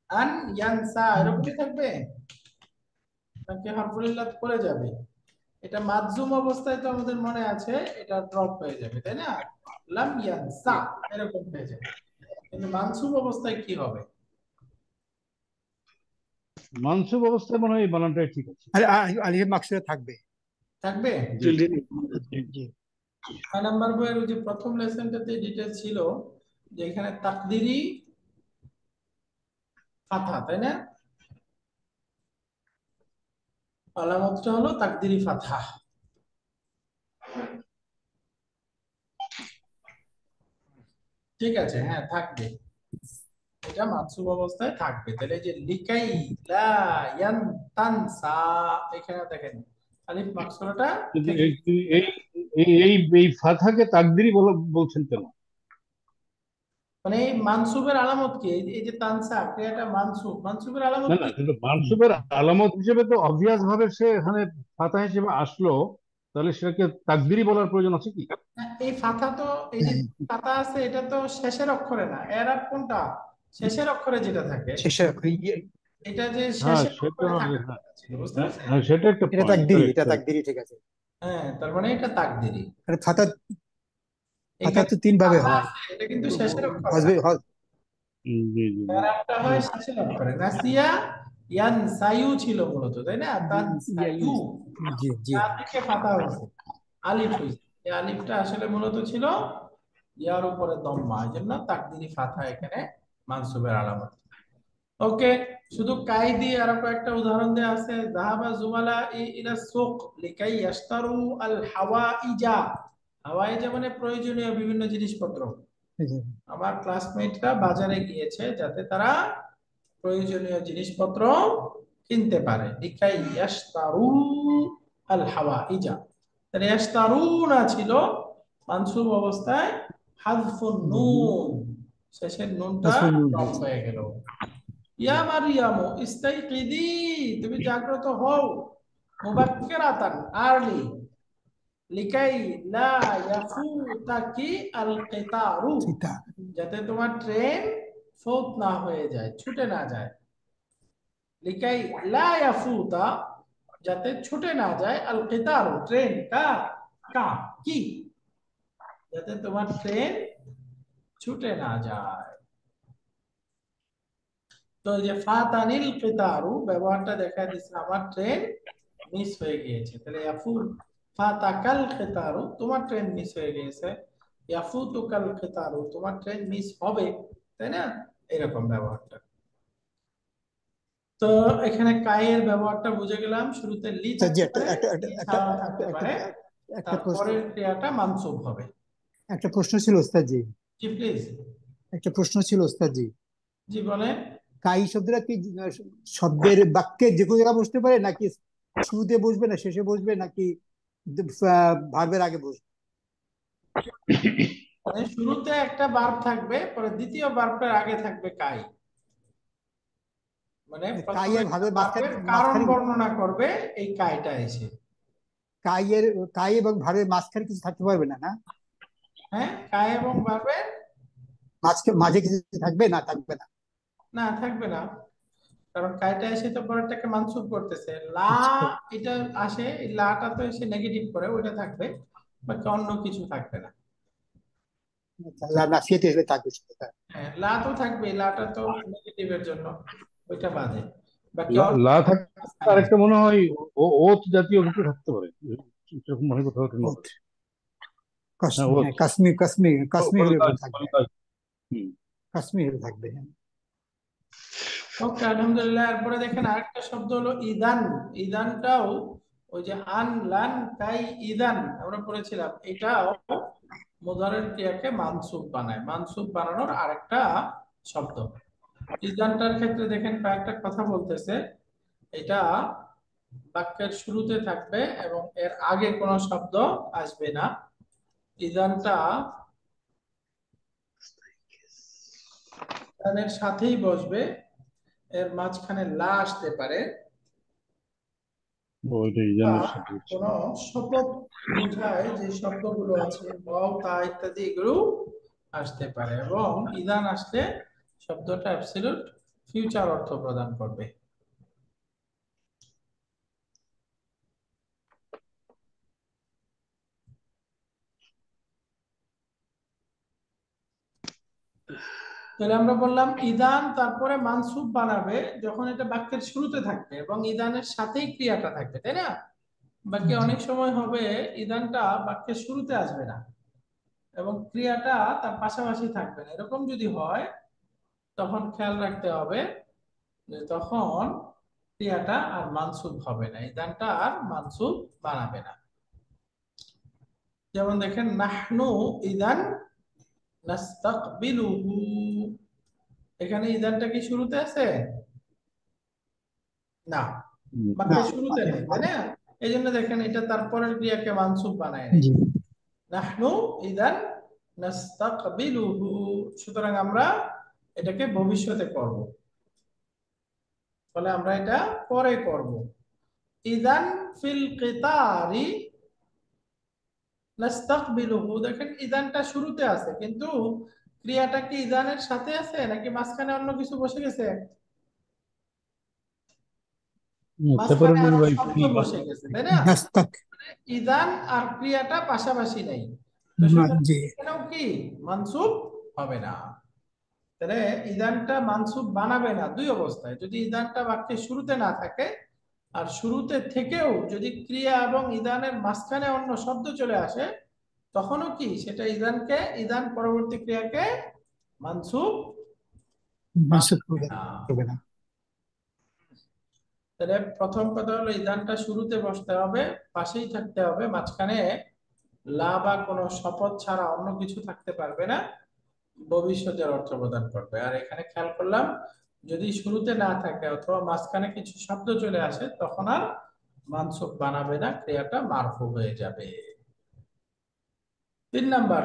আন ইয়ানসা এরকমই থাকবে নাকি হারফুল ইল্লাত পড়ে যাবে? এটা মাযজুম অবস্থায় তো আমাদের মনে আছে এটা ড্রপ হয়ে যাবে, তাই না? লাম ইয়ানসা এরকম হয়ে যাবে। কিন্তু মানসুব অবস্থায় কি হবে? মানসুব অবস্থায় মনে হয় এই বানানটাই ঠিক আছে। আলিফ মাকসুরা থাকবে। থাকবে। জি জি জি। 6 নম্বর বইয়ের ওই যে প্রথম লেসনটাতে ডিটেল ছিল যে এখানে তাকদিরি ফাতহা, তাই না? আলামতটা হলো তাকদিরি ফাতহা। ঠিক আছে, হ্যাঁ থাকবে, এটা মানসুব অবস্থায় থাকবে। তাহলে এই যে লিকাই লা ইয়ানতানসা, এখানে দেখেন আলিফ মাকসুরাটা কিন্তু থেকে এই এই এই এই এই ফাথাকে তাকদিরি বলছেন কেন? মানে এই মানসুবের আলামত কি? এই যে তানসা ক্রিয়াটা মানসুবের আলামত না না, কি? কিন্তু মানসুবের আলামত হিসেবে তো অবভিয়াস ভাবে সে এখানে ফাতা হিসেবে আসলো, তাহলে সেটাকে তাকদিরি বলার প্রয়োজন আছে কি? এই ফাথা তো, এই যে ফাথা আছে এটা তো শেষের অক্ষরে না, এরাব কোনটা? শেষের অক্ষরে যেটা থাকে, শেষে এটা যে হ্যাঁ শেষের সেটা অক্ষরে থাকার কথা ছিল, বুঝতে হ্যাঁ পারছেন? হ্যাঁ, সেটা একটা এটা পয়েন্ট, তাকদিরি, এটা তাকদিরি, ঠিক আছে। হ্যাঁ, তার মানে এটা তাকদিরি। আর ফাতা, ফাতা এখানে তো তিন ভাবে ফাথা হয়। আছে, এটা কিন্তু শেষের অক্ষর না। হজবে জি জি জি। এরাবটা হয় শেষের অক্ষরে। নাসিয়া ইয়ানসায়ু ছিল মূলত, তাই না? তানসায়ু, জি জি তা থেকে ফাথা হয়েছে, আলিফ হয়েছে। এই আলিফটা আসলে মূলত ছিল ইয়ার উপরে দম্মা, এই জন্য তাকদিরি ফাথা এখানে মানসুবের আলামত। ওকে, শুধু কাই দিয়ে আরো কয়েকটা উদাহরণ দেয়া আছে। যাহাবা জুমালা ইলা সুক লিকাই ইয়াশতারু আল হাওয়াইজা। হাওয়াইজা মানে প্রয়োজনীয় বিভিন্ন জিনিসপত্র। আমার ক্লাসমেটরা বাজারে গিয়েছে যাতে তারা প্রয়োজনীয় জিনিসপত্র কিনতে পারে। লিকাই ইয়াশতারু আল হাওয়াইজা, তাহলে ইয়াশতারুনা ছিল মানসুব অবস্থায়, হাযফুন নুন, শেষের নুনটা ড্রপ হয়ে গেল। ইয়া মারিয়ামু ইস্তাইকিদি, তুমি জাগ্রত হও, মুবাক্কিরাতান, আর্লি, লিকাই লা ইয়াফুতাকি আল কিতারু, যাতে তোমার ট্রেন ফৌত না হয়ে যায়, ছুটে না যায়। লিকাই লা ইয়াফুতা, যাতে ছুটে না যায়, আল কিতারু, ট্রেন, কি, যাতে তোমার ট্রেন ছুটে না যায়। তো এই যে ফাতানিল কিতারু ব্যবহারটা দেখা দিচ্ছে, আমার ট্রেন মিস হয়ে গিয়েছে। তাহলে ইয়াফুত ফাতাকাল কিতারু, তোমার ট্রেন মিস হয়ে গিয়েছে। ইয়াফুতুকাল কিতারু, তোমার ট্রেন মিস হবে, তাই না? এরকম ব্যবহারটা। তো এখানে কায়ের ব্যবহারটা বুঝে গেলাম, শুরুতে লি থাকতে পারে, লি ছাড়া থাকতে পারে, একটা প্রশ্ন, তারপরের ক্রিয়াটা মানসুব হবে। একটা প্রশ্ন ছিল ওস্তাদজি, জি প্লিজ। একটা প্রশ্ন ছিল ওস্তাদজি। জি বলেন। কাই শব্দটা কি শব্দের বাক্যে যে কোনো জায়গায় বসতে পারে, নাকি শুরুতে বসবে, না শেষে বসবে, নাকি ভার্বের আগে বসবে? মানে শুরুতে একটা ভার্ব থাকবে, পরে দ্বিতীয় ভার্বটার আগে থাকবে কাই। মানে কাই প্রথমে এর ভার্বের ভার্বের কারণ মাঝখানে, বর্ণনা করবে এই কাইটা এসে। কাই এবং ভার্বের মাঝখানে কিছু থাকতে পারবে না, না? হ্যাঁ, কাই এবং ভার্বের মাঝে কিছু থাকবে না, থাকবে না? না, থাকবে না, কারণ কাইটা এসে তো পরেরটাকে মানসুব করতেছে। লা, এটা আসে, এই লাটা তো এসে নেগেটিভ করে, ওইটা থাকবে, বাকি অন্য কিছু থাকবে না। নাসিয়াতে এসে থাকবে সেটা। হ্যাঁ, লা তো থাকবে, লাটা তো নেগেটিভের জন্য, ওইটা বাদে বাকি লা থাকতে আরেকটা মনে হয় ওত জাতীয় কিছু থাকতে পারে, এরকম মনে কোথাও একটা নোট আছে। হ্যাঁ, ওত। কাশ্মীর, কাশ্মীর থাকবে, হুম। কাশ্মীর থাকবে। ওকে, আলহামদুলিল্লাহ। এরপরে দেখেন আরেকটা শব্দ হলো ইদান। ইদানটাও ওই যে আন লান তাই ইদান আমরা পড়েছিলাম, এটাও মুদারের ক্রিয়াকে মানসুব বানায়। মানসুব বানানোর আরেকটা শব্দ। ইদানটার ক্ষেত্রে দেখেন কয়েকটা কথা বলতেছে। এটা বাক্যের শুরুতে থাকবে এবং এর আগে কোনো শব্দ আসবে না। ইদানটা ইদানের সাথেই বসবে, এর মাঝখানে লা আসতে পারে, ওইটা ইজানের সাথে হচ্ছে। কোন শপথ বোঝায় যে শব্দগুলো আছে, ওয়াও তা ইত্যাদি, এগুলো আসতে পারে। এবং ইদান আসলে শব্দটা অ্যাবসলিউট ফিউচার অর্থ প্রদান করবে। তাহলে আমরা বললাম ইদান তারপরে মানসুব বানাবে যখন এটা বাক্যের শুরুতে থাকবে এবং ইদানের সাথেই ক্রিয়াটা থাকবে, তাই না? বাকি অনেক সময় হবে ইদানটা বাক্যের শুরুতে আসবে না এবং ক্রিয়াটা তার পাশাপাশি থাকবে না। এরকম যদি হয় তখন খেয়াল রাখতে হবে যে তখন ক্রিয়াটা আর মানসুব হবে না, ইদানটা আর মানসুব বানাবে না। যেমন দেখেন নাহনু ইদান নাস্তাকবিলুহু, এখানে ইদানটা কি শুরুতে আছে? না, বাক্যের শুরুতে নেই, তাই না? এই জন্য দেখেন এটা তারপরের ক্রিয়াকে মানসুব বানায় নেই। নাহনু ইদান নাস্তাকবিলুহু, সুতরাং আমরা এটাকে ভবিষ্যতে করব, ফলে আমরা এটা পরে করব। ইদান ফিল কিতারি নাস্তাকবিলুহু, দেখেন ইদানটা শুরুতে আছে, কিন্তু ক্রিয়াটা কি ইদানের সাথে আছে নাকি মাঝখানে অন্য কিছু বসে গেছে? মাঝখানে সেপারেটেড আরো বাই শব্দ ফি বা বসে গেছে, তাই না? নাস্তাক। ইদান আর ক্রিয়াটা পাশাপাশি নাই, তো সুতরাং জি। এখানেও কি মানসুব হবে না। তাহলে ইদানটা মানসুব বানাবে না দুই অবস্থায়: যদি ইদানটা বাক্যের শুরুতে না থাকে, আর শুরুতে থেকেও যদি ক্রিয়া এবং ইদানের মাঝখানে অন্য শব্দ চলে আসে, তখনও কি সেটা ইদান পরবর্তী ক্রিয়াকে মানসুব মাসুদ বানাবে না। করবে না। তাহলে প্রথম কথা হলো ইদানটা শুরুতে বসতে হবে, পাশেই থাকতে হবে, মাঝখানে লা বা কোনো শপথ ছাড়া অন্য কিছু থাকতে পারবে না, ভবিষ্যতের অর্থ প্রদান করবে। আর এখানে খেয়াল করলাম, যদি শুরুতে না থাকে অথবা মাঝখানে কিছু শব্দ চলে আসে, তখন আর মানসুব বানাবে না, ক্রিয়াটা মারফু হয়ে যাবে। 3 নাম্বার,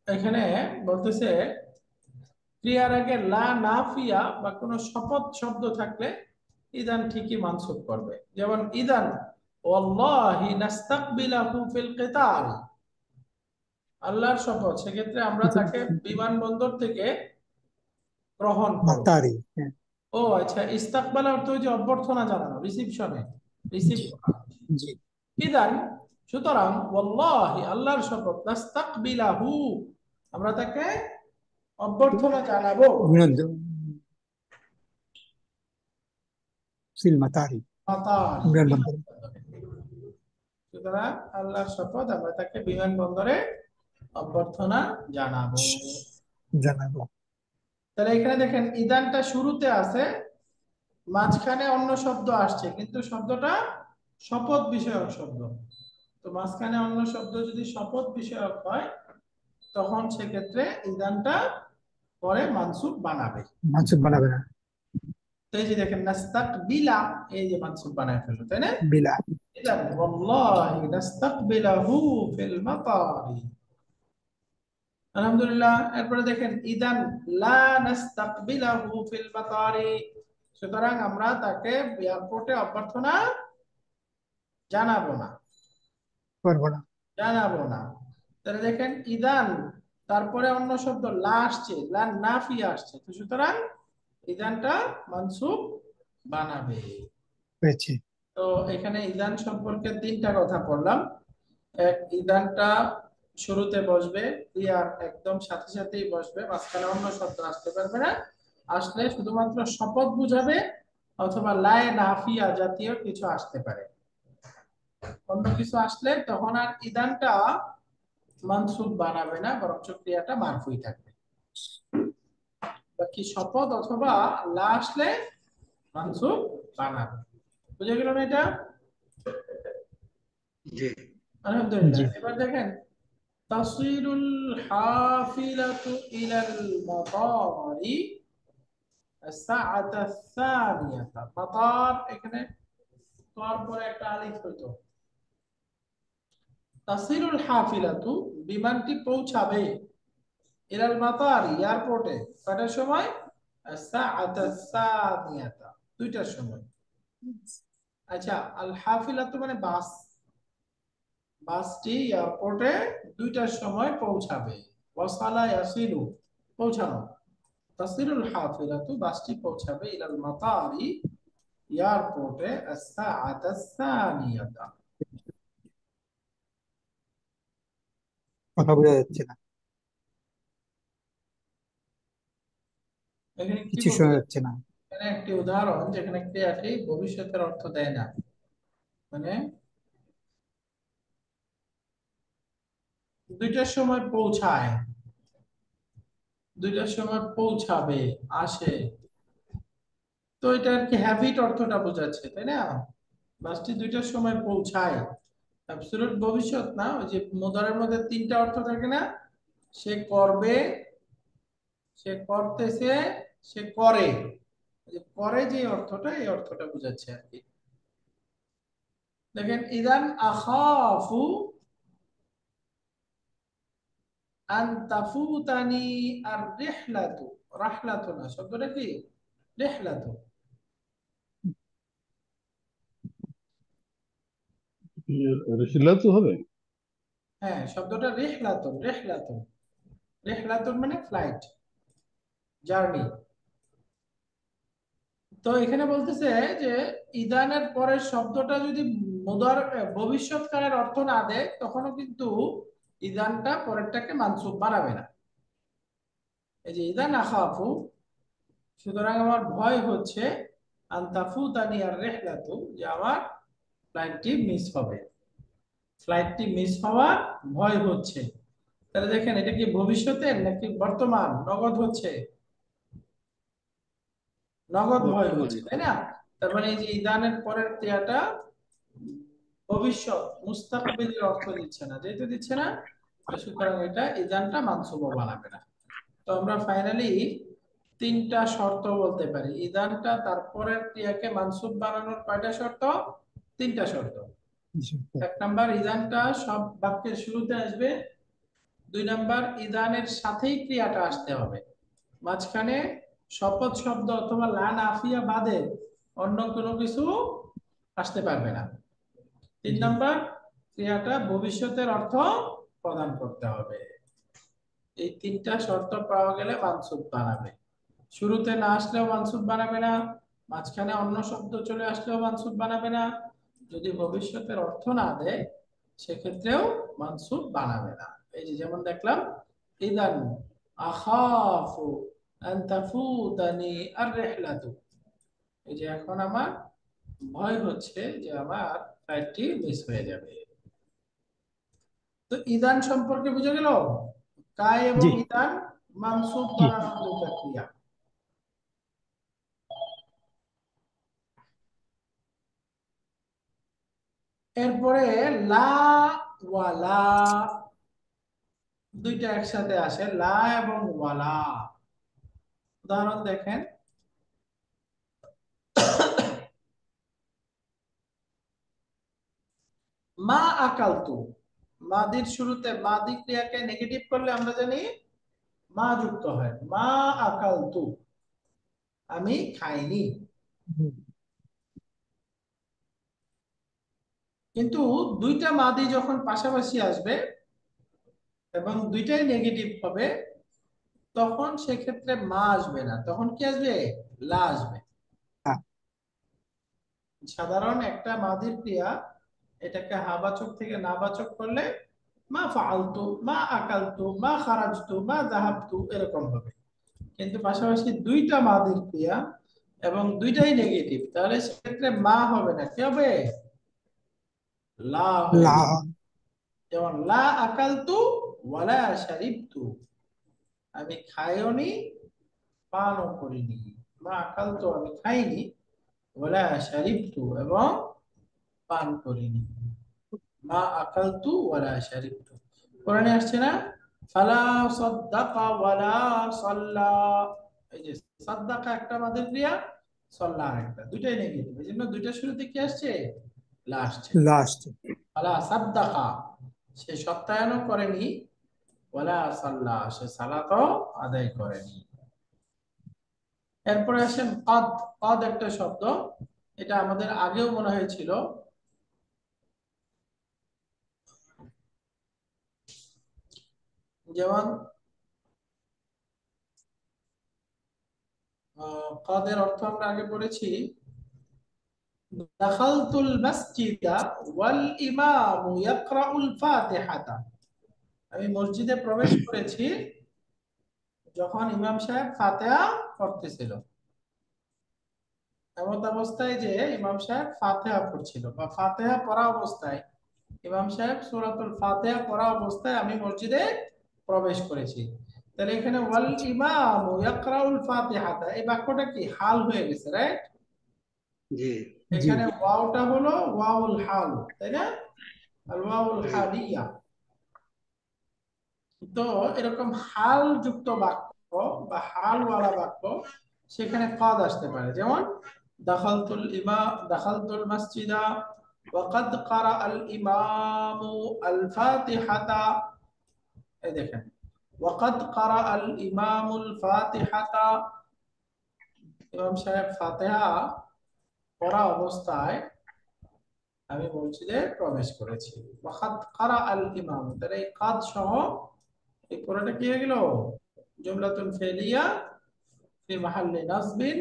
এখানে বলতেছে ক্রিয়ার আগে লা নাফিয়া বা কোনো শপথ শব্দ থাকলে ইদান ঠিকই মানসুব করবে। যেমন ইদান ওয়াল্লাহি নাস্তাকবিলাহু ফিল কিতাল, আল্লাহর শপথ, সেক্ষেত্রে আমরা তাকে বিমানবন্দর থেকে গ্রহণ করব। মাতারি, হ্যাঁ। ও আচ্ছা, ইস্তাকবাল অর্থ হচ্ছে অভ্যর্থনা জানানো, রিসিপশনে, রিসিভ জি করা। জি। ইদান, সুতরাং ওয়াল্লাহি আল্লাহর শপথ, নাস্তাকবিলাহু আমরা তাকে অভ্যর্থনা জানাবো। অভিনন্দন। ফিল মাতারি, মাতারি, বিমানবন্দরে। বিমানবন্দরে। সুতরাং আল্লাহর শপথ, আমরা তাকে বিমানবন্দরে অভ্যর্থনা জানাবো। জানাবো। তাহলে এখানে দেখেন ইদানটা শুরুতে আছে, মাঝখানে অন্য শব্দ আসছে, কিন্তু শব্দটা শপথ বিষয়ক শব্দ। তো মাঝখানে অন্য শব্দ যদি শপথ বিষয়ক হয়, তখন সেক্ষেত্রে ইদানটা পরে মানসুব বানাবে। মাসুদ বানাবে না। তো এই যে দেখেন নাস্তাকবিলা, এই যে মানসুব বানায় ফেললো, তাই না? বিলা। ইদান ওয়াল্লাহি নাস্তাকবিলাহু ফিল মাতারি। আলহামদুলিল্লাহ। এরপরে দেখেন ইদান লা নাস্তাকবিলাহু ফিল মাতারি, সুতরাং আমরা তাকে এয়ারপোর্টে অভ্যর্থনা জানাবো না, করবো না। জানাবো না। তাহলে দেখেন ইদান, তারপরে অন্য শব্দ লা আসছে, লা নাফিয়া আসছে, তো সুতরাং ইদানটা মানসুব বানাবে। হয়েছে। তো এখানে ইদান সম্পর্কে 3টা কথা বললাম। এক, ইদানটা শুরুতে বসবে, ক্রিয়ার একদম সাথে সাথেই বসবে, মাঝখানে অন্য শব্দ আসতে পারবে না, আসলে শুধুমাত্র শপথ বুঝাবে অথবা লায়ে নাফিয়া জাতীয় কিছু আসতে পারে। অন্য কিছু আসলে তখন আর ইদানটা মানসুব বানাবে না, বরঞ্চ ক্রিয়াটা মারফুই থাকবে। বাকি শপথ অথবা লা আসলে মানসুব বানাবে। বুঝে গেল না এটা? জি। আলহামদুলিল্লাহ। জি। এবার দেখেন তাসিরুল হাফিলাতু ইলাল মাতারি الساعة الثانية। মাতার, এখানে তার পরে একটা আলিফ হইতো। তাসিরুল হাফিলাতু, বিমানটি পৌঁছাবে, ইলাল মাতারি, এয়ারপোর্টে, কয়টার সময়? الساعة الثانية, 2টার সময়। আচ্ছা, আল হাফিলাতু মানে বাস, বাসটি এয়ারপোর্টে 2টার সময় পৌঁছাবে। ওয়াসালা ইয়াসিলু, পৌঁছানো। তাসিরুল হাফিলাতু, বাসটি পৌঁছাবে, ইলাল মাতারি, এয়ারপোর্টে, الساعة الثانية। কথা বোঝা যাচ্ছে না, এখানে কি কিছু বলতে শোনা চাই? যাচ্ছে না। এখানে একটি উদাহরণ যেখানে ক্রিয়াটি ভবিষ্যতের অর্থ দেয় না, মানে 2টার সময় পৌঁছায়, 2টার সময় পৌঁছাবে, আসে, তো এটা আর কি হ্যাবিট অর্থটা বোঝাচ্ছে, তাই না? বাসটি 2টার সময় পৌঁছায়, অ্যাবসলিউট ভবিষ্যৎ না। ওই যে মুদারের মধ্যে 3টা অর্থ থাকে না, সে করবে, সে করতেছে, সে করে, এই যে করে যে অর্থটা, এই অর্থটা বোঝাচ্ছে আর কি। দেখেন ইদান আখাফু আন তাফুতানি আর রিহলাতু, রাহলাতু না, শব্দটা কি রিহলাতু। রিহলাতু হবে। হ্যাঁ, শব্দটা রিহলাতুন, রিহলাতুন, রিহলাতুন মানে ফ্লাইট, জার্নি। তো এখানে বলতেছে যে ইদানের পরের শব্দটা যদি ভবিষ্যৎকালের অর্থ না দেয়, তখনও কিন্তু ইদানটা পরেরটাকে মানসুব বানাবে না। এই যে ইদান আখাফু, সুতরাং আমার ভয় হচ্ছে, আনতাফুতানি আর রিহলাতু, যে আমার ফ্লাইটটি মিস হবে, ফ্লাইটটি মিস হওয়ার ভয় হচ্ছে। তাহলে দেখেন, এটা কি ভবিষ্যতের নাকি বর্তমান? নগদ হচ্ছে, নগদ ভয় বর্তমানে। হচ্ছে, তাই না? তার মানে এই যে ইদানের পরের ক্রিয়াটা ভবিষ্যৎ, মুস্তাকবিলের অর্থ দিচ্ছে না, যেহেতু দিচ্ছে না, তো সুতরাং এটা ইদানটা মানসুব বানাবে না। তো আমরা ফাইনালি তিনটা শর্ত বলতে পারি ইদানটা তারপরের ক্রিয়াকে মানসুব বানানোর। কয়টা শর্ত? তিনটা শর্ত। এক নাম্বার, ইদানটা সব বাক্যের শুরুতে আসবে। দুই নাম্বার, ইদানের সাথেই ক্রিয়াটা আসতে হবে, মাঝখানে শপথ শব্দ অথবা লা নাফিয়া বাদে অন্য কোনো কিছু আসতে পারবে না। তিন নাম্বার, ক্রিয়াটা ভবিষ্যতের অর্থ প্রদান করতে হবে। এই তিনটা শর্ত পাওয়া গেলে মানসুব বানাবে। শুরুতে না আসলেও মানসুব বানাবে না, মাঝখানে অন্য শব্দ চলে আসলেও মানসুব বানাবে না, যদি ভবিষ্যতের অর্থ না দেয় সেক্ষেত্রেও মানসুব বানাবে না। এই যে যেমন দেখলাম, ইদান আখাফু আন তাফুতানি আর রিহলাতু, এই যে এখন আমার ভয় হচ্ছে যে আমার ফ্লাইটটি মিস হয়ে যাবে। তো ইদান সম্পর্কে বুঝে গেল, কায় এবং জি ইদান মানসুব জি বানানোর দুইটা ক্রিয়া। এরপরে লা ওয়ালা, দুইটা একসাথে আসে, লা এবং ওয়ালা। উদাহরণ দেখেন, মা আকালতু, মাদির শুরুতে মাদি ক্রিয়াকে নেগেটিভ করলে আমরা জানি মা যুক্ত হয়, মা আকালতু, আমি খাইনি। কিন্তু দুইটা মাদি যখন পাশাপাশি আসবে এবং দুইটাই নেগেটিভ হবে, তখন সেক্ষেত্রে মা আসবে না, তখন কি আসবে? লা আসবে। সাধারণ একটা মাদির ক্রিয়া, এটাকে হাবাচক থেকে নাবাচক করলে মা ফাআলতু, মা আকালতু, মা খারাজতু, মা যাহাবতু, এরকম হবে। কিন্তু পাশাপাশি দুইটা মাদির ক্রিয়া এবং দুইটাই নেগেটিভ, তাহলে সেক্ষেত্রে মা হবে না, কি হবে? লা হয়ে লা যাবে। যেমন লা আকালতু ওয়ালা শারিবতু, আমি খাইওনি, পানও করিনি। মা আকালতু, আমি খাইনি, ওয়ালা শারিবতু, এবং পান করিনি। মা আকালতু ওয়ালা শারিবতু, কোরআনে আসছে না? ফালা সাদ্দাকা ওয়ালা সাল্লা, এই যে সাদ্দাকা একটা মাদের ক্রিয়া, সাল্লা আরেকটা, দুইটাই নেগেটিভ, এই জন্য দুইটা শুরুতে কি আসছে? লা আসছে। লাস্ট ফালা সাদ্দাকা, সে সত্যায়নও করেনি, ওয়ালা সাল্লা, সে সালাতও আদায় করেনি। এরপরে আসেন কদ। কদ একটা শব্দ, এটা আমাদের আগেও মনে হয়েছিল। যেমন কদের অর্থ আমরা আগে পড়েছি, দাখালতুল মাসজিদা ওয়াল ইমামু ইয়াকরাউল ফাতিহাতা, আমি মসজিদে প্রবেশ করেছি যখন ইমাম সাহেব ফাতিহা পড়তেছিল। এমন অবস্থায় যে ইমাম সাহেব ফাতিহা পড়ছিল, বা ফাতিহা পড়া অবস্থায়, ইমাম সাহেব সূরাতুল ফাতিহা পড়া অবস্থায় আমি মসজিদে প্রবেশ করেছি। তাহলে এখানে ওয়াল ইমামু ইয়াকরাউল ফাতিহাতা, এই বাক্যটা কি হাল হয়ে গেছে, রাইট? জি জি এখানে ওয়াওটা হলো ওয়াউল হাল, তাই না? আল ওয়াউল জি। হালিয়া। তো এরকম হাল যুক্ত বাক্য বা হালওয়ালা বাক্য, সেখানে কদ আসতে পারে। যেমন দাখালতুল মাসজিদা ওয়া ক্বাদ ক্বারা আল ইমামু আল ফাতিহাতা, এই দেখেন ওয়াকাদ ক্বারা আল ইমামুল ফাতিহাতা, ইমাম সাহেব ফাতিহা পড়া অবস্থায় আমি মসজিদে প্রবেশ করেছি। ওয়াকাদ ক্বারা আল ইমাম, তাহলে এই কাদ সহ এই পুরোটা কি হয়ে গেল? জুমলাতুন ফেলিয়া ফি মাহাল্লি নাসবিন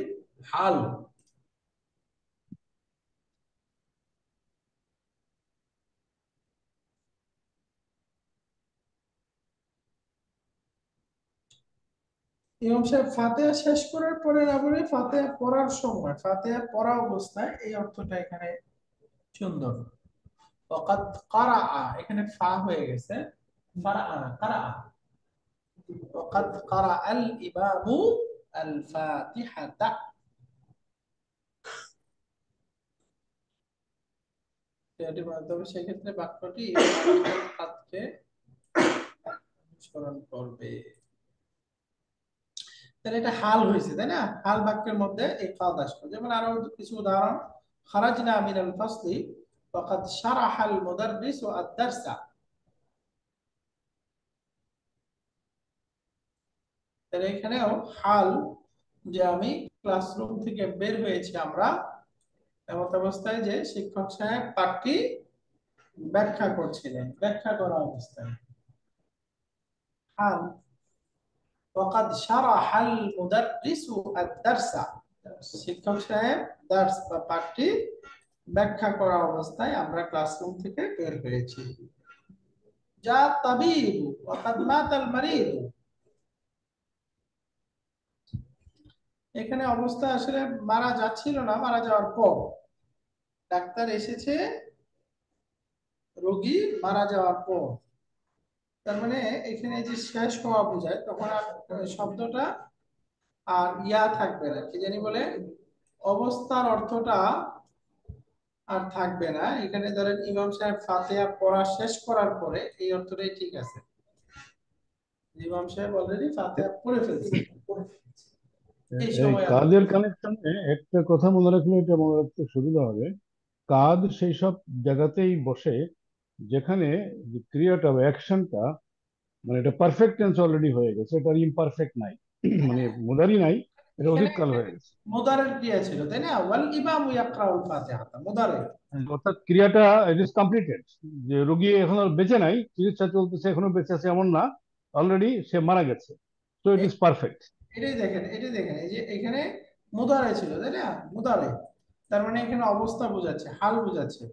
হাল। ইমাম সাহেব ফাতিহা শেষ করার পরে না বলে ফাতিহা পড়ার সময়, ফাতিহা পড়া অবস্থায়, এই অর্থটা এখানে সুন্দর। ওয়াকাদ ক্বারা, এখানে ফা হয়ে গেছে, ফারা না, কারা। ওয়াকাদ ক্বারা আল ইমামু আল ফাতিহাতা। এটির মাধ্যমে সেক্ষেত্রে বাক্যটি কাদকে অনুসরণ করবে। তাহলে এটা হাল হয়েছে, তাই না? হাল বাক্যের মধ্যে এই কাদ আসবে। যেমন আরো কিছু উদাহরণ, খারাজনা মিনাল ফাসলি ওয়াকাদ শারাহাল মুদাররিসু আদ-দারসা। তাহলে এখানেও হাল, যে আমি ক্লাসরুম থেকে বের হয়েছি আমরা, এমত অবস্থায় যে শিক্ষক সাহেব পাঠটি ব্যাখ্যা করছিলেন, ব্যাখ্যা করা অবস্থায় হাল। ওয়াকাদ শারাহাল মুদাররিসু আদ-দারসা, শিক্ষক সাহেব দার্স বা পাঠটি ব্যাখ্যা করা অবস্থায় আমরা ক্লাসরুম থেকে বের হয়েছি। যা তাবিব ওয়াকাদ মাতাল মারিদ, এখানে অবস্থা আসলে মারা যাচ্ছিল না, মারা যাওয়ার পর ডাক্তার এসেছে রোগী মারা যাওয়ার পর। তার মানে এখানে যে শেষ হওয়া বোঝায়, তখন আর শব্দটা আর ইয়া থাকবে না, কি জানি বলে, অবস্থার অর্থটা আর থাকবে না। এখানে ধরেন ইমাম সাহেব ফাতিহা পড়া শেষ করার পরে, এই অর্থটাই ঠিক আছে। ইমাম সাহেব অলরেডি ফাতিহা পড়ে ফেলছে, এই এই সময় কাদের কানেকশনে একটা কথা মনে রাখলে এটা মনে রাখতে সুবিধা হবে। কাদ সেই সব জায়গাতেই বসে যেখানে যে ক্রিয়াটা বা অ্যাকশনটা, মানে এটা পারফেক্ট টেন্স অলরেডি হয়ে গেছে, এটা ইমপারফেক্ট নাই, মানে মুদারি নাই, এটা এখানে অতীতকাল হয়ে গেছে। মুদারের ক্রিয়া ছিল, তাই না? ওয়াল ইমামু ইয়াকরাউল ফাতিহা, মুদারে। অর্থাৎ ক্রিয়াটা ইট ইজ কমপ্লিটেড, যে রোগী এখন আর বেঁচে নাই, চিকিৎসা চলতেছে, এখনো বেঁচে আছে এমন না, অলরেডি সে মারা গেছে, তো ইট ইজ পারফেক্ট। এটাই দেখেন, এটাই দেখেন, এই যে এখানে মুদারে ছিল, তাই না? মুদারে, তার মানে এখানে অবস্থা বোঝাচ্ছে, হাল বোঝাচ্ছে।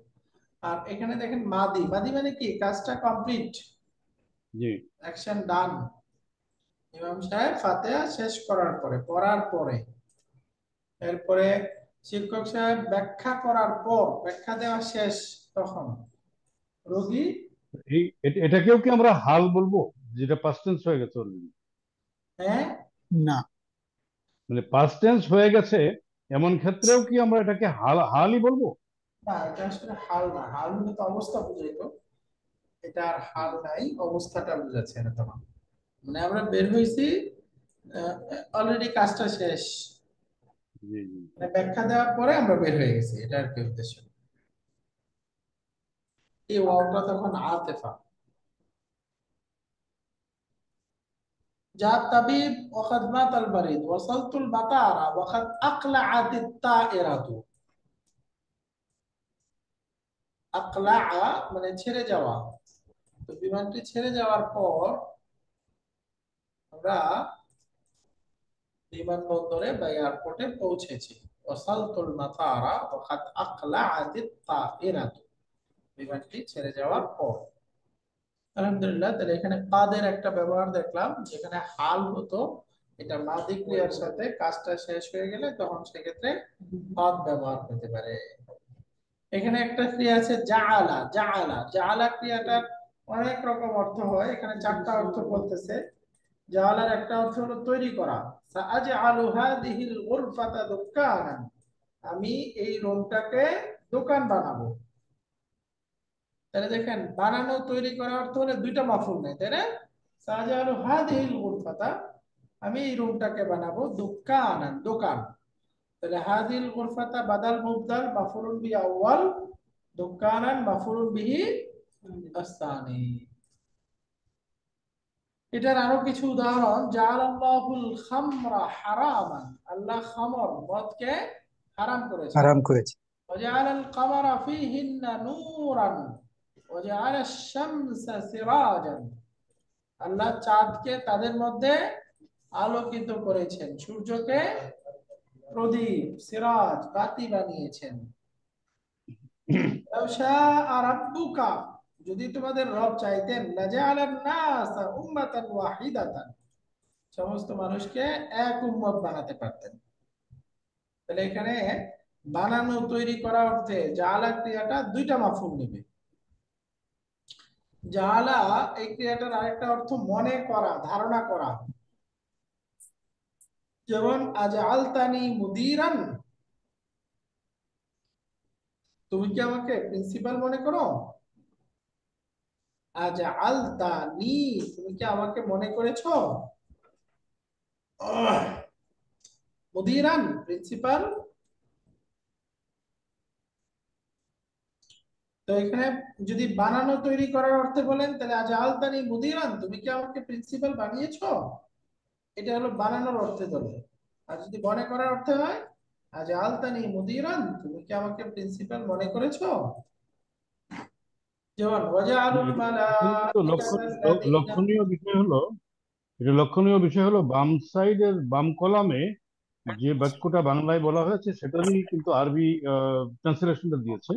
আর এখানে দেখেন মাদি, মাদি মানে কি? কাজটা কমপ্লিট, জি, অ্যাকশন ডান। ইমাম সাহেব ফাতিহা শেষ করার পরে, পড়ার পরে, এরপরে শিক্ষক সাহেব ব্যাখ্যা করার পর, ব্যাখ্যা দেওয়া শেষ, তখন রোগী। এটাকেও কি আমরা হাল বলবো, যেটা পাস্ট টেন্স হয়ে গেছে অলরেডি? হ্যাঁ, না, মানে পাস্ট টেন্স হয়ে গেছে এমন ক্ষেত্রেও কি আমরা এটাকে হালই বলবো? না, এটা আসলে হাল না, হাল হলে তো অবস্থা বুঝাইতো, এটা আর হাল নাই, অবস্থাটা বুঝাচ্ছে না তখন। মানে আমরা বের হয়েছি, অলরেডি কাজটা শেষ, জি জি। মানে ব্যাখ্যা দেওয়ার পরে আমরা বের হয়ে গেছি, এটা আর কি উদ্দেশ্য। এই ওয়াওটা তখন আতেফা। যা তাবিব ওয়াকাদ মাতাল মারিদ ওয়াসালতুল বাতারা ওয়াকাদ আকলাআতিত তাইরাতু। আকলা মানে ছেড়ে যাওয়া, তো বিমানটি ছেড়ে যাওয়ার পর আমরা বিমানবন্দরে বা এয়ারপোর্টে পৌঁছেছি। ওয়াসালতুল মাতারা ওয়াকাদ আকলাআতিত তাইরাতু, বিমানটি ছেড়ে যাওয়ার পর। আলহামদুলিল্লাহ, তাহলে এখানে কাদের একটা ব্যবহার দেখলাম, যেখানে হাল হতো, এটা মাদি ক্রিয়ার সাথে কাজটা শেষ হয়ে গেলে তখন সেক্ষেত্রে কাদ ব্যবহার হতে পারে। এখানে একটা ক্রিয়া আছে জাআলা, জাআলা, জাআলা ক্রিয়াটার অনেক রকম অর্থ হয়, এখানে চারটা অর্থ বলতেছে। জাআলার একটা অর্থ হলো তৈরি করা, সাআজআলু হাযিহিল গুরফাতা দুকানান, আমি এই রুমটাকে দোকান বানাবো। তাহলে দেখেন, বানানো তৈরি করা অর্থ হলে দুইটা মাফুল নেই, তাই না? সাআজআলু হাযিহিল গুরফাতা, আমি এই রুমটাকে বানাবো দুকানান, দোকান। তাহলে হাযিহিল গুরফাতা বাদাল মুবদাল মাফউলুন বি আউয়াল, দোকানান মাফউলুন বিহি আস-সানি। এটার আরো কিছু উদাহরণ, জাআলাল্লাহুল খামরা হারামান, আল্লাহ খামর মদকে হারাম করেছেন। আরাম করেছে। ওয়াজআলাল কামারা ফীহিন্না নূরান ওয়াজআলাশ শামসা সিরাজান, আল্লাহ চাঁদকে তাদের মধ্যে আলোকিত করেছেন, সূর্যকে প্রদীপ সিরাজ বাতি বানিয়েছেন। লাউ শাআ রাব্বুকা, যদি তোমাদের রব চাইতেন, লাজআলান নাসা উম্মাতান ওয়াহিদাতান, সমস্ত মানুষকে এক উম্মত বানাতে পারতেন। তাহলে এখানে বানানো তৈরি করা অর্থে জাআলা ক্রিয়াটা দুইটা মাফুল নেবে। জাআলা এই ক্রিয়াটার আরেকটা অর্থ মনে করা, ধারণা করা। যেমন আজআলতানি মুদিরান, তুমি কি আমাকে প্রিন্সিপাল মনে করো? আজআলতানি, তুমি কি আমাকে মনে করেছো? মুদিরান, প্রিন্সিপাল। তো এখানে যদি বানানো তৈরি করার অর্থে বলেন, তাহলে আজআলতানি মুদিরান, তুমি কি আমাকে প্রিন্সিপাল বানিয়েছো, এটা হলো বানানোর অর্থে ধরে। আর যদি মনে করার অর্থে হয়, আজআলতানি মুদিরান, তুমি কি আমাকে প্রিন্সিপাল মনে করেছো? যেমন ওয়াজআলুল এখানে কিন্তু মালাইকাতাল্লাযীনা, লক্ষণীয় বিষয় হলো বাম সাইডের বাম কলামে যে বাক্যটা বাংলায় বলা হয়েছে সেটারই কিন্তু আরবি ট্রান্সলেশনটা দিয়েছে।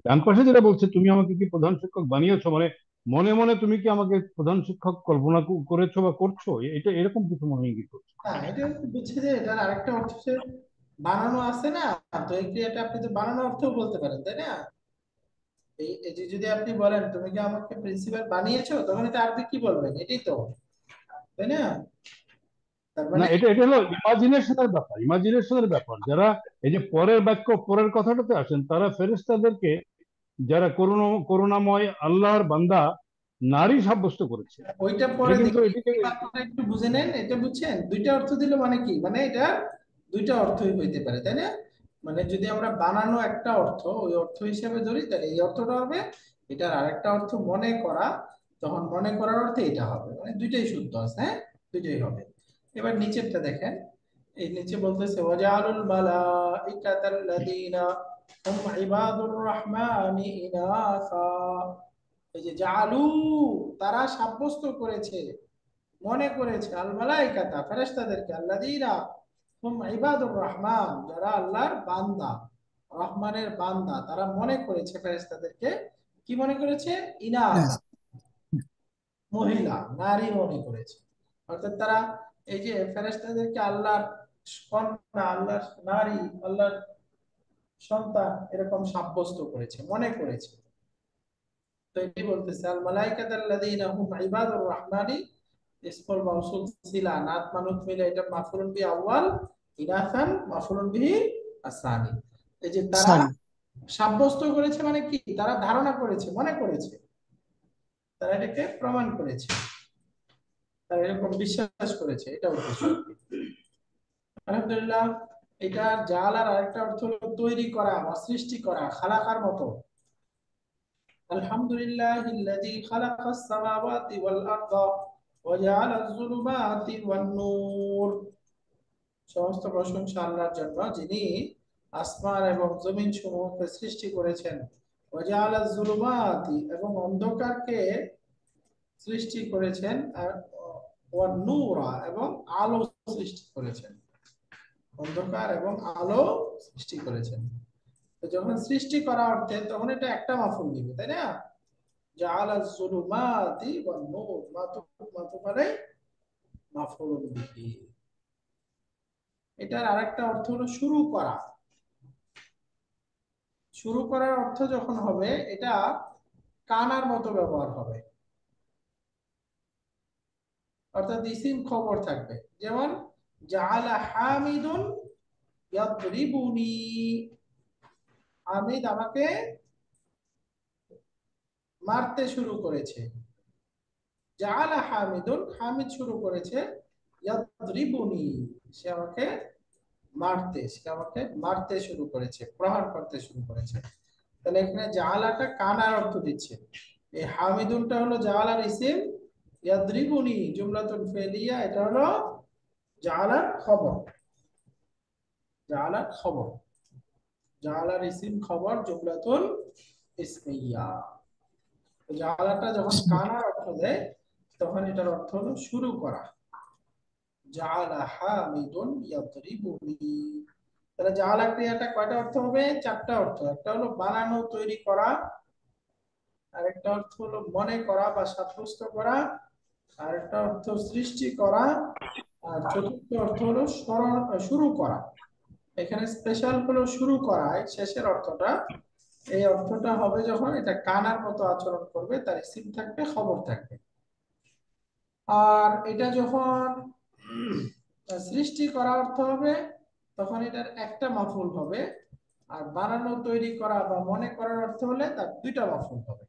ডান পাশে যেটা বলছে, তুমি আমাকে কি প্রধান শিক্ষক বানিয়েছো, মানে মনে মনে তুমি কি আমাকে প্রধান শিক্ষক কল্পনা করেছো বা করছো, এটা এরকম কিছু মনে ইঙ্গিত করছে। না এটা বুঝছি যে এটার আরেকটা অর্থ হচ্ছে বানানো আছে না, তো এই ক্রিয়াটা আপনি তো বানানো অর্থও বলতে পারেন, তাই না? এই যে যদি আপনি বলেন তুমি কি আমাকে প্রিন্সিপাল বানিয়েছো, তখন এটা আরবি কি বলবেন, এটাই তো, তাই না? তার না, মানে এটা এটা হলো ইমাজিনেশনের ব্যাপার। যারা এই যে পরের বাক্য পরের কথাটাতে আসেন, তারা ফেরেশতাদেরকে যারা করুণাময় আল্লাহর বান্দা নারী সাব্যস্ত করেছে। ওইটা এটা পরে কিন্তু দেখি, এটিকে আপনারা একটু বুঝে নেন। এটা বুঝছেন, দুইটা অর্থ দিলে মানে কি, মানে এটা দুইটা অর্থই হইতে পারে, তাই না? মানে যদি আমরা বানানো একটা অর্থ ওই অর্থ হিসেবে ধরি, তাহলে এই অর্থটা হবে, এটার আরেকটা অর্থ মনে করা, তখন মনে করার অর্থে এটা হবে, মানে দুইটাই শুদ্ধ আছে, হ্যাঁ, দুইটাই হবে। এবার নিচেরটা দেখেন, এই নিচে বলতেছে ওয়াজআলুল মালাইকাতাল্লাযীনা হুম ইবাদুর রহমানি ইনাসা, এই যে জালু, তারা সাব্যস্ত করেছে, মনে করেছে, আল মালাইকাতা, ফেরেশতাদেরকে, আল্লাযীনা হুম ইবাদুর রহমান, যারা আল্লাহর বান্দা, রহমানের বান্দা, তারা মনে করেছে ফেরেশতাদেরকে, কি মনে করেছে? ইনাসা, মহিলা, নারী মনে করেছে। অর্থাৎ তারা এই যে ফেরেশতাদেরকে আল্লাহর কন্যা, আল্লাহর নারী, আল্লাহর সন্তান এরকম সাব্যস্ত করেছে, মনে করেছে। তো এটি বলতেছে আল মালাইকাতাল্লাযীনা হুম ইবাদুর রহমানি, ইসমুল মাউসুল সিলা, নাত মানুত মিলে এটা মাফউলুন বি আউয়াল, ইনাসান মাফউলুন বিহি আসানি। এই যে তারা সানি। সাব্যস্ত করেছে মানে কি, তারা ধারণা করেছে, মনে করেছে, তারা এটাকে প্রমাণ করেছে, তারা এরকম বিশ্বাস করেছে, এটা উদ্দেশ্য। আলহামদুলিল্লাহ। এটা জালার আরেকটা অর্থ হলো তৈরি করা বা সৃষ্টি করা, খালাকার মতো। আলহামদুলিল্লাহিল্লাযী খালাকাস সামাওয়াতি ওয়াল আরদা ওয়া জাআলাজ যুলুমাতি ওয়ান নূর, সমস্ত প্রশংসা আল্লাহর জন্য, যিনি আসমান এবং জমিন সমূহকে সৃষ্টি করেছেন। ওয়া জাআলাজ যুলুমাতি, এবং অন্ধকারকে সৃষ্টি করেছেন, আর ওয়ান নূরা, এবং আলো সৃষ্টি করেছেন, অন্ধকার এবং আলো সৃষ্টি করেছেন। তো যখন সৃষ্টি করা অর্থে, তখন এটা একটা মাফুল দিবে, তাই না? জাআলাজ যুলুমাতি ওয়ান নূর, মাতুফ আলাইহি মাফউলুন বিহি। এটার আরেকটা অর্থ হলো শুরু করা। শুরু করার অর্থ যখন হবে, এটা কানার মতো ব্যবহার হবে, অর্থাৎ ইসিম খবর থাকবে। যেমন জাআলা হামিদুন ইয়াদরিবুনি, হামিদ আমাকে মারতে শুরু করেছে। জাআলা হামিদুন, হামিদ শুরু করেছে, ইয়াদরিবুনি, সে আমাকে মারতে শুরু করেছে, প্রহার করতে শুরু করেছে। তাহলে এখানে জাআলাটা কানার অর্থ দিচ্ছে। এই হামিদুনটা হলো জাআলার ইসিম, ইয়াদরিবুনি জুমলাতুল ফেলিয়া, এটা হলো জাআলার খবর। জাআলার খবর, জাআলার ইসিম খবর জুমলাতুল ইসমিয়া। জাআলাটা যখন কানার অর্থ দেয় তখন এটার অর্থ হলো শুরু করা। জাআলা হামিদুন ইয়াদরিবুনি। তাহলে জাআলা ক্রিয়াটা কয়টা অর্থ হবে? চারটা অর্থ। একটা হলো বানানো, তৈরি করা, আরেকটা অর্থ হলো মনে করা বা সাব্যস্ত করা, আরেকটা অর্থ সৃষ্টি করা, আর চতুর্থ অর্থ হলো শুরু করা। এখানে স্পেশাল হলো শুরু করায় শেষের অর্থটা। এই অর্থটা হবে যখন এটা কানার মতো আচরণ করবে, তার ইসিম থাকবে, খবর থাকবে। আর এটা যখন সৃষ্টি করা অর্থ হবে তখন এটার একটা মাফুল হবে। আর বানানো, তৈরি করা বা মনে করার অর্থ হলে তার দুইটা মাফুল হবে।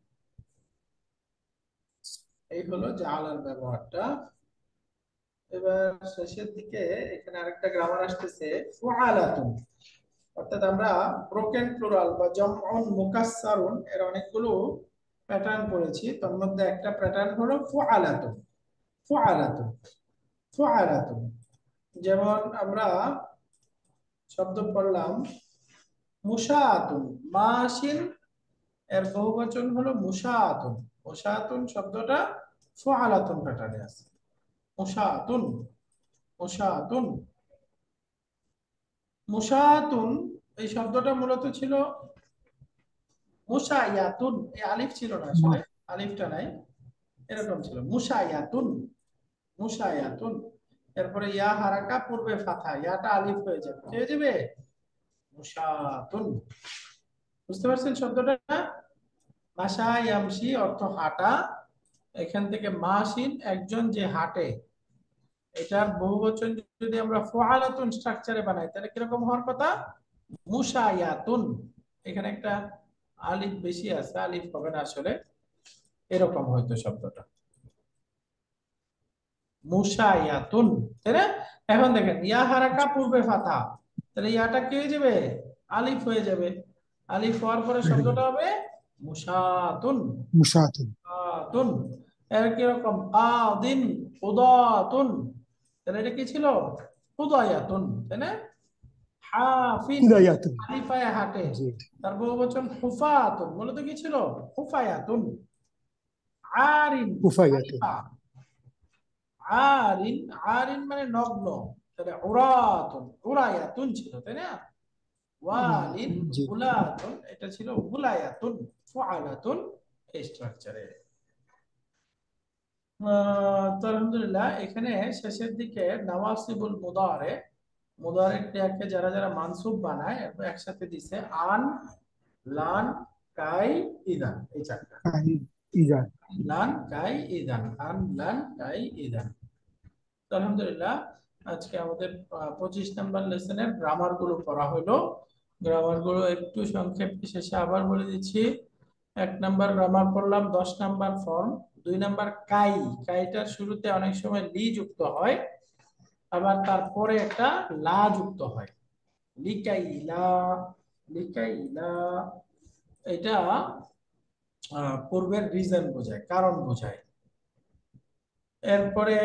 এই হলো জাআলার ব্যবহারটা। এবার শেষের দিকে এখানে আরেকটা গ্রামার আসতেছে, ফুআলাতুন। অর্থাৎ আমরা ব্রোকেন প্লুরাল বা জামউন মুকাসসারুন এর অনেকগুলো প্যাটার্ন পড়েছি। তার মধ্যে একটা প্যাটার্ন হলো ফুআলাতুন। ফুআলাতুন, ফুআলাতুন। যেমন আমরা শব্দ পড়লাম মুশাআতুন, মাশিন এর বহুবচন হলো মুশাআতুন। মুশাআতুন শব্দটা ফুআলাতুন প্যাটার্নে আছে। মুশাআতুন, মুশাআতুন, মুশাআতুন। এই শব্দটা মূলত ছিল মুশায়াতুন। এই আলিফ ছিল না, আসলে আলিফটা নাই, এরকম ছিল মুশায়াতুন, মুশায়াতুন। এরপরে ইয়া হারাকা, পূর্বে ফাথা, ইয়াটা আলিফ হয়ে যাবে, কি হয়ে যাবে? মুশাতুন। বুঝতে পারছেন শব্দটা? মাশা ইয়ামশি অর্থ হাঁটা। এখান থেকে মাশিন একজন যে হাঁটে, এটার বহুবচন যদি আমরা ফুআলাতুন স্ট্রাকচারে বানাই তাহলে কিরকম হওয়ার কথা? মুশায়াতুন। এখানে একটা আলিফ বেশি আছে, আলিফ হবে না আসলে, এরকম হয়তো শব্দটা মুশায়াতুন, তাই না? এখন দেখেন ইয়া হারাকা, পূর্বে ফাথা, তাহলে ইয়াটা কি হয়ে যাবে? আলিফ হয়ে যাবে। আলিফ হওয়ার পরে শব্দটা হবে মুশাতুন, মুশাআতুন। মুশাতুন। এর কিরকম? আদিন, উদাতুন, তাহলে এটা কি ছিল? উদায়াতুন, তাই না? হাফিন, হিদায়াতুন। আলিফায় হাঁটে, জি। তার বহুবচন হুফাতুন, মূলত কি ছিল? হুফায়াতুন। আরিন, কুফায়াতুন। আলিফা, আরিন, আরিন মানে নগ্ন, তাহলে উরাতুন, উরায়াতুন ছিল, তাই না? ওয়ালিন, জি। উলাতুন, এটা ছিল উলায়াতুন, ফুআলাতুন এই স্ট্রাকচারে। তো আলহামদুলিল্লাহ, এখানে শেষের দিকে নওয়াসিবুল মুদারে, মুদারে ক্রিয়াকে যারা যারা মানসুব বানায় একসাথে দিছে আন, লান, কাই, ইদান, এই চারটা। ইজান। লান, কাই, ইদান, আন, লান, কাই, ইদান। তো আলহামদুলিল্লাহ, আজকে আমাদের 25 নাম্বার লেসনের গ্রামার গুলো পড়া হলো। গ্রামার গুলো একটু সংক্ষেপে শেষে আবার বলে দিচ্ছি। 1 নাম্বার গ্রামার পড়লাম, 10 নাম্বার ফর্ম। 2 নাম্বার কাই, কাইটার শুরুতে অনেক সময় লি যুক্ত হয়, আবার তারপরে একটা লা যুক্ত হয়। লিকাইলা, লিকাইলা, এটা পূর্বের রিজন বোঝায়, কারণ বোঝায়। এরপরে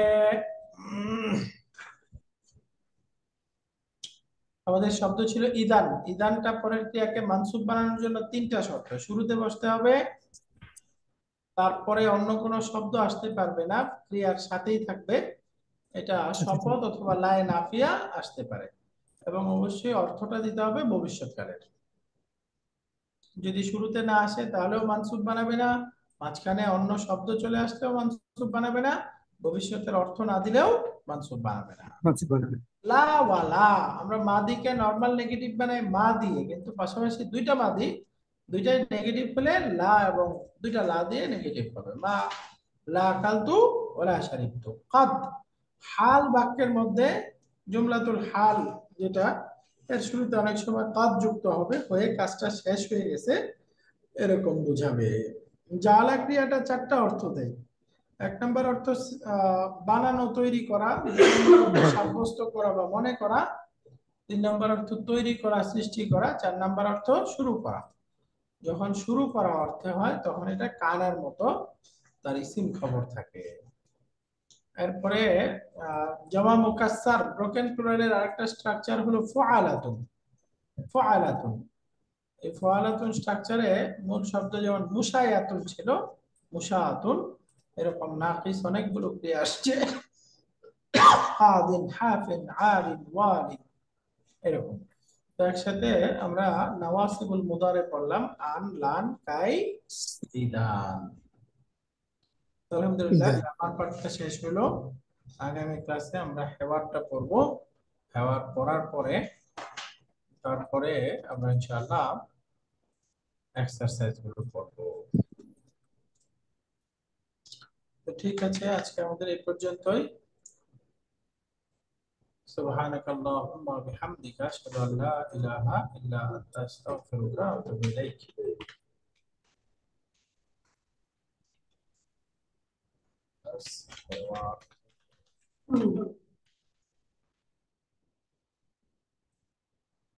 আমাদের শব্দ ছিল ইদান। ইদানটা পরের ক্রিয়াকে মানসুব বানানোর জন্য 3টা শর্ত। শুরুতে বসতে হবে, তারপরে অন্য কোনো শব্দ আসতে পারবে না, ক্রিয়ার সাথেই থাকবে, এটা শপথ অথবা লায়ে নাফিয়া আসতে পারে, এবং অবশ্যই অর্থটা দিতে হবে ভবিষ্যৎকালের। যদি শুরুতে না আসে তাহলেও মানসুব বানাবে না, মাঝখানে অন্য শব্দ চলে আসলেও মানসুব বানাবে না, ভবিষ্যতের অর্থ না দিলেও মানসুব বানাবে না। লা ওয়ালা, আমরা মাদিকে নরমাল নেগেটিভ বানাই মা দিয়ে, কিন্তু পাশাপাশি দুইটা মাদি, দুইটাই নেগেটিভ হলে লা এবং দুইটা লা দিয়ে নেগেটিভ হবে। মা লা কালতু ওয়ালা শারিবতু। কাদ, হাল বাক্যের মধ্যে জুমলাতুল হাল যেটা, এর শুরুতে অনেক সময় কাদ যুক্ত হবে, হয়ে কাজটা শেষ হয়ে গেছে এরকম বোঝাবে। জালা ক্রিয়াটা 4টা অর্থ দেয়। 1 নম্বর অর্থ বানানো, তৈরি করা, 2 নম্বর অর্থ সাব্যস্ত করা বা মনে করা, 3 নম্বর অর্থ তৈরি করা, সৃষ্টি করা, 4 নম্বর অর্থ শুরু করা। যখন শুরু করা অর্থে হয় তখন এটা কানার মতো তার ইসিম খবর থাকে। এরপরে জমা মুকাসসার ব্রোকেন প্লুরালের আরেকটা স্ট্রাকচার হলো ফুআলাতুন। ফুআলাতুন, এই ফুআলাতুন স্ট্রাকচারে মূল শব্দ যেমন মুশায়াতুন ছিল, মুশাআতুন, এরকম নাকিস অনেকগুলো ক্রিয়া আসছে, হাদিন, হাফিন, আলিন, ওয়ালিন, এরকম। তো একসাথে আমরা নওয়াসিবুল মুদারে পড়লাম, আন, লান, কাই, ইদান। আলহামদুলিল্লাহ, গ্রামার পার্টটা শেষ হলো। আগামী ক্লাসে আমরা হেওয়ারটা পড়ব। হেওয়ার পড়ার পরে তারপরে আমরা ইনশাআল্লাহ এক্সারসাইজ গুলো পড়ব। তো ঠিক আছে, আজকে আমাদের এই পর্যন্তই। সুবহানাকাল্লাহুম্মা ওয়া বিহামদিকা আশহাদু আল লা ইলাহা ইল্লা আনতা আস্তাগফিরুকা ওয়া আতুবু ইলাইক। বাস, হেওয়ার।